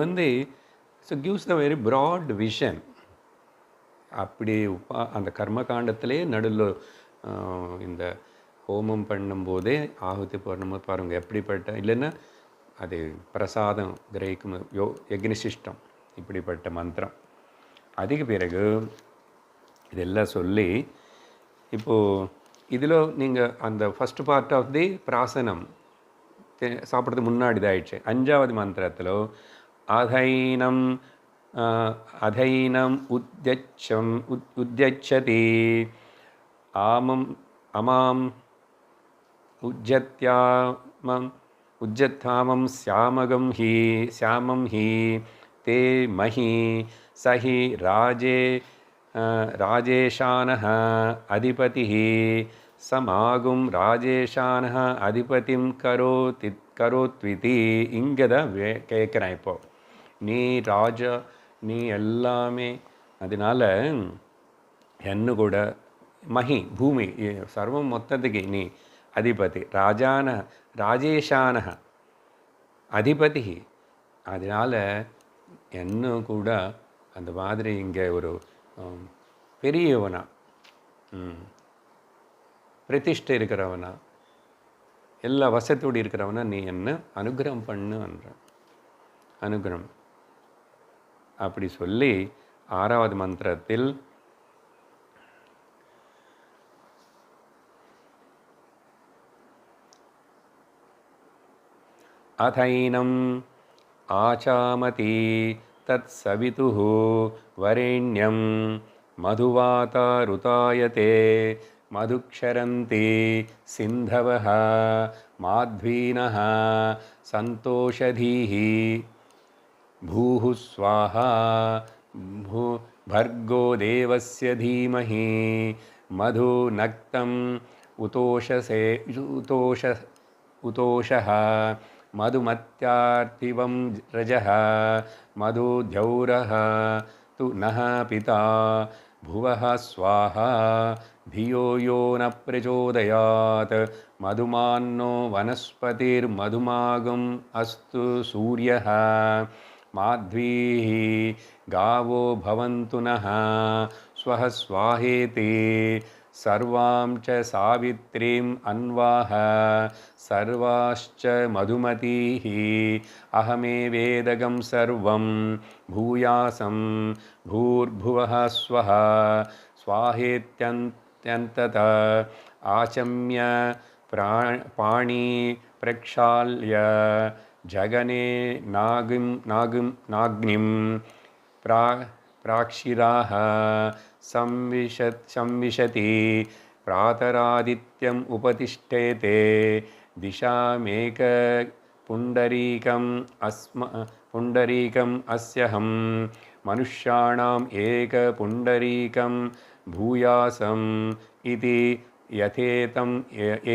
so gives the very broad vision. அப்படி அந்த கர்மகாண்டத்திலே நடுவில் இந்த ஹோமம் பண்ணும்போதே ஆகுதி பண்ணும்போது பாருங்கள் எப்படிப்பட்ட, இல்லைன்னா அது பிரசாதம் கிரகிக்கும் யக்னிசிஷ்டம், இப்படிப்பட்ட மந்திரம். அதுக்கு பிறகு இதெல்லாம் சொல்லி இப்போது இதில் நீங்கள் அந்த ஃபஸ்ட் பார்ட் ஆஃப் தி பிராசனம் சாப்பிட்றதுக்கு முன்னாடி இதாகிடுச்சு. 5வது மந்திரத்தில் அதைனம் உத்யச்சதி அமாம் உஜ்ஜத்தாமம் சியாமம் ஹி தே மஹி சஹி ராஜேஷானஹ அதிபதிஹ சமாகும் ராஜேஷானஹ அதிபதிம் கரோத்விதி. இங்கே தான் கேட்குறேன். இப்போ நீ ராஜா, நீ எல்லாமே, அதனால என்ன கூட மஹி பூமி சர்வம் மொத்தத்துக்கு நீ அதிபதி, ராஜேஷானஹ அதிபதி. அதனால் என்ன கூட அந்த மாதிரி இங்கே ஒரு பெரியவனா, பிரதிஷ்டை இருக்கிறவனா, எல்லா வசத்தோடு இருக்கிறவனா நீ என்ன அனுகிரகம் பண்ணுன்ற அனுகிரகம் அப்படி சொல்லி ஆறாவது மந்திரத்தில் अथैनम् आचामति तत्सवितुः वरेण्यं मधुवातारुतायते मधुक्षरन्ति सिन्धवः माध्वीनः सन्तोषधीः भूः स्वाहा भर्गो देवस्य धीमहि मधु नक्तम् उतोषः मधुमत्यार्तिवं रजः मधुद्यौरः तु नः पिता भुवः स्वाहा धियो यो न प्रचोदयात् मधुमान्नो वनस्पतिर्मधुमागम् अस्तु सूर्यः माध्वीः गावो भवन्तु नः स्वः स्वाहेति सर्वां च सावित्रीम् अन्वाह सर्वाश्च मधुमतीः अहमेवेदगं सर्वं भूयासं भूर्भुवः स्वः स्वाहेत्यन्तत आचम्य पाणी प्रक्षाल्य जगने नाग्निं प्राक्षिराः संविशति प्रातरादित्यम् उपतिष्ठेते दिशामेक पुण्डरीकम् अस्यहं मनुष्याणाम् एकपुण्डरीकं भूयासम् इति यथेतं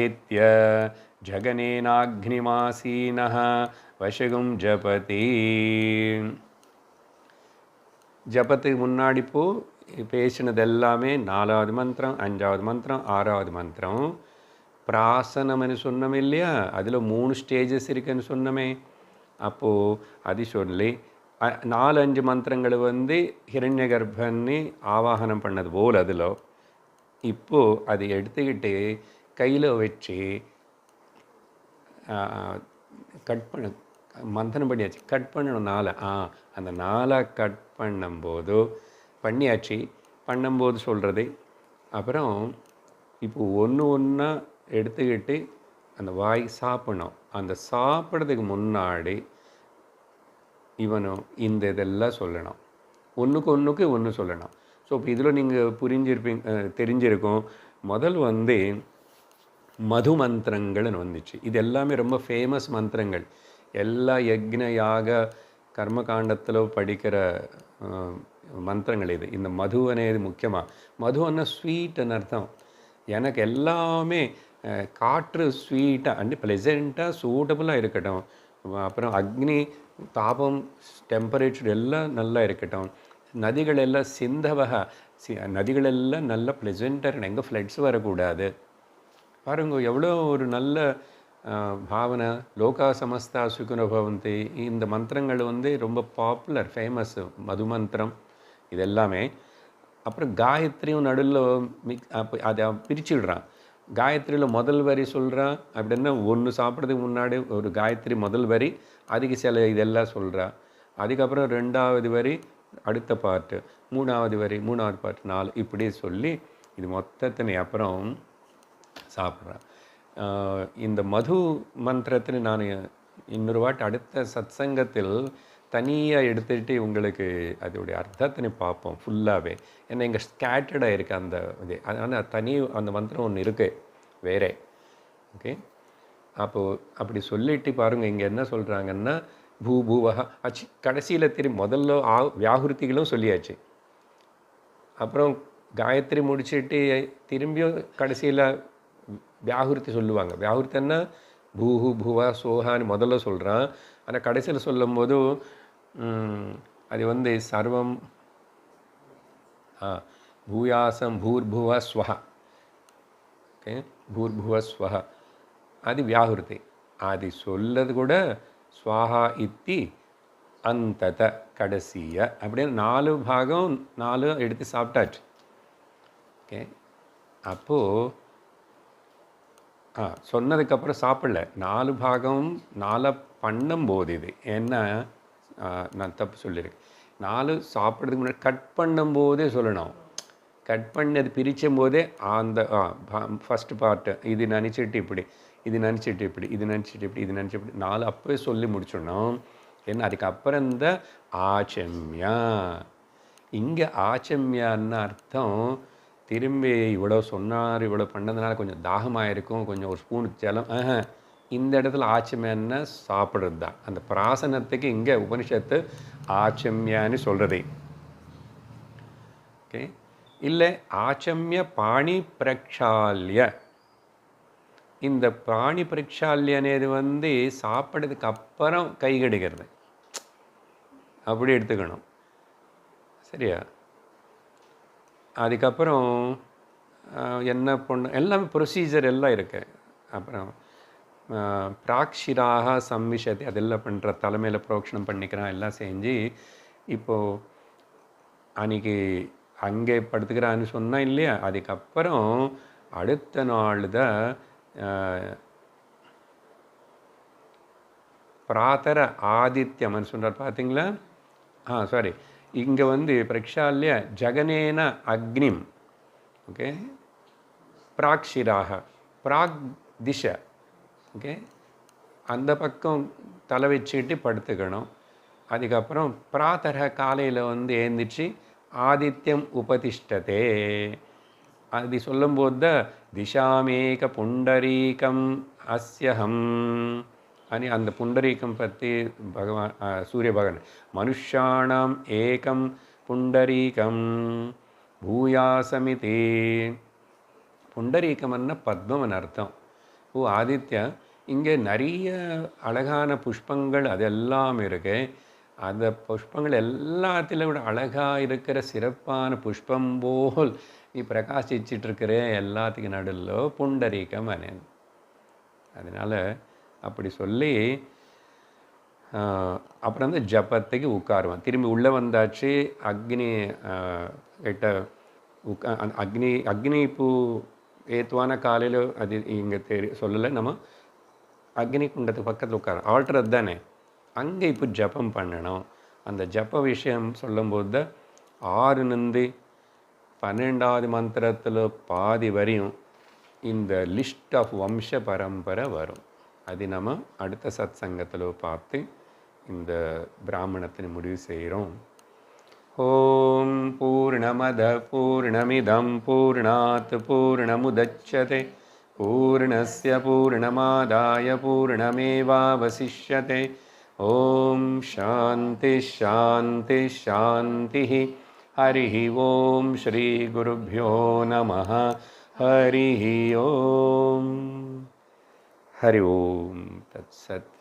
एत्य जगनेनाग्निमासीनः वशगुं जपति ஜபத்துக்கு முன்னாடி பேசினது எல்லாமே 4வது மந்திரம், 5வது மந்திரம், 6வது மந்திரம். பிராசனம்னு சொன்னோம் இல்லையா, அதில் 3 ஸ்டேஜஸ் இருக்குன்னு சொன்னோமே. அப்போது அது சொல்லி 4-5 மந்திரங்கள் ஹிரண்ய கர்ப்பன்னு ஆவாகனம் பண்ணது போல் அதில் இப்போது அதை எடுத்துக்கிட்டு கையில் வச்சு கட் பண்ண மந்திரம் பண்ணியாச்சு. கட் பண்ணணும் 4. அந்த 4 கட் பண்ணும்போது சொல்கிறது. அப்புறம் இப்போது ஒன்றா எடுத்துக்கிட்டு அந்த வாய் சாப்பிடணும். அந்த சாப்பிட்றதுக்கு முன்னாடி இவனும் இந்த இதெல்லாம் சொல்லணும். ஒன்றுக்கு ஒன்று சொல்லணும். ஸோ இப்போ இதில் நீங்கள் தெரிஞ்சிருக்கும். முதல் மது மந்திரங்கள்னு வந்துச்சு. இது எல்லாமே ரொம்ப ஃபேமஸ் மந்திரங்கள். எல்லா யக்ஞ யாக கர்மகாண்டத்தில் படிக்கிற மந்திரங்கள் இது. இந்த மது అనేది முக்கியமாக. மது அன்னா ஸ்வீட்டுன்னு அர்த்தம். எனக்கு எல்லாமே காற்று ஸ்வீட்டாக அண்ட் ப்ளெசண்ட்டாக சூட்டபுளாக இருக்கட்டும். அப்புறம் அக்னி தாபம் டெம்பரேச்சர் எல்லாம் நல்லா இருக்கட்டும். நதிகள் எல்லாம் நதிகளெல்லாம் நல்ல ப்ளெசண்ட்டாக இருக்கணும். எங்கே ஃப்ளட்ஸ் வரக்கூடாது. பாருங்க எவ்வளோ ஒரு நல்ல பாவனை. லோகா சமஸ்தா சுகினோ பவந்தி. இந்த மந்திரங்கள் ரொம்ப பாப்புலர், ஃபேமஸ் மது மந்திரம் இது எல்லாமே. அப்புறம் காயத்ரியும் நடுவில் அதை பிரிச்சுடுறான். காயத்ரியில் முதல் வரி சொல்கிறான் அப்படின்னா ஒன்று சாப்பிட்றதுக்கு முன்னாடி ஒரு காயத்ரி முதல் வரி, அதுக்கு சில இதெல்லாம் சொல்கிறான். அதுக்கப்புறம் 2வது வரி அடுத்த பாட்டு, 3வது வரி 3வது பாட்டு, 4 இப்படி சொல்லி இது மொத்தத்தினை அப்புறம் சாப்பிட்றான். இந்த மது மந்திரத்தில் நான் இன்னொரு வாட்டி அடுத்த சத்சங்கத்தில் தனியாக எடுத்துகிட்டு உங்களுக்கு அதோடைய அர்த்தத்தினை பார்ப்போம் ஃபுல்லாகவே. ஏன்னா இங்கே ஸ்கேட்டர்டாக இருக்குது அந்த இது. ஆனால் அந்த மந்திரம் ஒன்று இருக்குது வேறே. ஓகே, அப்போது அப்படி சொல்லிட்டு பாருங்கள் இங்கே என்ன சொல்கிறாங்கன்னா பூபூவஹா ஆச்சு. கடைசியில் முதல்ல வியாகுருத்திகளும் சொல்லியாச்சு. அப்புறம் காயத்ரி முடிச்சுட்டு திரும்பியும் கடைசியில் வியாகுருத்தி சொல்லுவாங்க. வியாகுருத்தின்னா பூஹு பூவா சோஹான்னு முதல்ல சொல்கிறான். ஆனால் கடைசியில் சொல்லும்போது அது சர்வம் பூயாசம் பூர்புவ ஸ்வஹா. ஓகே, பூர்புவ ஸ்வஹா அது வியாகுருத்தி. அது சொல்லது கூட ஸ்வாஹா இத்தி அந்தத கடைசிய அப்படின்னு 4 பாகம் 4 எடுத்து சாப்பிட்டாச்சு. ஓகே, அப்போது சொன்னதுக்கப்புறம் சாப்பிடல. 4 பாகம் 4 பண்ணும்போது இது என்ன நான் தப்பு சொல்லியிருக்கேன். 4 சாப்பிட்றதுக்கு முன்னாடி கட் பண்ணும்போதே சொல்லணும். கட் பண்ணது பிரிச்சும் போதே அந்த ஃபஸ்ட்டு பார்ட்டு இது நினச்சிட்டு இப்படி, இது நினச்சிட்டு இப்படி, இது நினச்சிட்டு இப்படி, இது நினச்சி இப்படி 4 அப்போவே சொல்லி முடிச்சிடணும். ஏன்னா அதுக்கப்புறம் இந்த ஆச்சம்யா. இங்கே ஆச்சம்யான்னு அர்த்தம் திரும்பி இவ்வளோ சொன்னார், இவ்வளோ பண்ணதுனால கொஞ்சம் தாகமாக இருக்கும், கொஞ்சம் ஒரு ஸ்பூன் ஜலம். இந்த இடத்துல ஆச்சம்யான்னு சாப்பிட்றது தான். அந்த பிராசனத்துக்கு இங்கே உபனிஷத்து ஆச்சம்யான்னு சொல்கிறதே. ஓகே, இல்லை ஆச்சம்ய பாணி பிரக்ஷால்ய. இந்த பாணி பிரக்ஷால்ய అనేది சாப்பிட்றதுக்கு அப்புறம் கை கடிக்கிறது, அப்படி எடுத்துக்கணும். சரியா? அதுக்கப்புறம் என்ன பண்ண எல்லாமே ப்ரொசீஜர் எல்லாம் இருக்கு. அப்புறம் பிராக்ஷிராக சம்மிஷதி அதெல்லாம் பண்ணுற, தலைமையில் புரோக்ஷணம் பண்ணிக்கிறான், எல்லாம் செஞ்சு இப்போது அன்றைக்கி அங்கே படுத்துக்கிறான்னு சொன்னால் இல்லையா, அதுக்கப்புறம் அடுத்த நாள் தான் பிராத்தர ஆதித்யம்னு சொல்கிறார் பார்த்தீங்களா. சாரி, இங்கே பிரக்ஷால்ய ஜகனேன அக்னிம். ஓகே, பிராக்ஷிராக பிராக் திஷ. ஓகே, அந்த பக்கம் தலை வச்சுக்கிட்டு படுத்துக்கணும். அதுக்கப்புறம் பிராத்தர காலையில் ஏந்திரிச்சு ஆதித்யம் உபதிஷ்டதே. அது சொல்லும்போது தான் திஷாமேக புண்டரீகம் அஸ்யஹம் అని அந்த புண்டரீகம் பற்றி பகவான் சூரிய பகவான் மனுஷாணாம் ஏகம் புண்டரீகம் பூயாசமிதி. புண்டரீகம்னா பத்மம்னு அர்த்தம். ஆதித்யா, இங்கே நிறைய அழகான புஷ்பங்கள் அதெல்லாம் இருக்கு. அந்த புஷ்பங்கள் எல்லாத்திலும் கூட அழகாக இருக்கிற சிறப்பான புஷ்பம் போல் நீ பிரகாசிச்சிட்டு இருக்கிற எல்லாத்துக்கும் நடுவில் புண்டரீகம் அனேன். அதனால் அப்படி சொல்லி அப்புறம் ஜபத்துக்கு உட்காருவான். திரும்பி உள்ளே வந்தாச்சு, அக்னி கிட்ட அக்னி பூ ஏத்துவான காலையில் அது இங்கே சொல்லலை. நம்ம அக்னி குண்டத்துக்கு பக்கத்தில் உட்காரோம், ஆல்டர் தானே, அங்கே இப்போ ஜபம் பண்ணணும். அந்த ஜப விஷயம் சொல்லும்போது தான் 6 12வது மந்திரத்தில் பாதி வரையும் இந்த லிஸ்ட் ஆஃப் வம்ச பரம்பரை வரும். அது நம்ம அடுத்த சத் சங்கத்தில் பார்த்து இந்த பிராமணத்தின் முடிவு செய்கிறோம். ஓம் பூர்ணமத பூர்ணமிதம் பூர்ணாத் பூர்ணமுதச்யதே பூர்ணஸ்ய பூர்ணமாதாய பூர்ணமேவாவசிஷ்யதே. ஓம் சாந்தி சாந்தி சாந்தி. ஹரி ஓம் ஸ்ரீ குருभ्यो நமः. ஹரி ஓம். ஹரி ஓம் தத்சத்.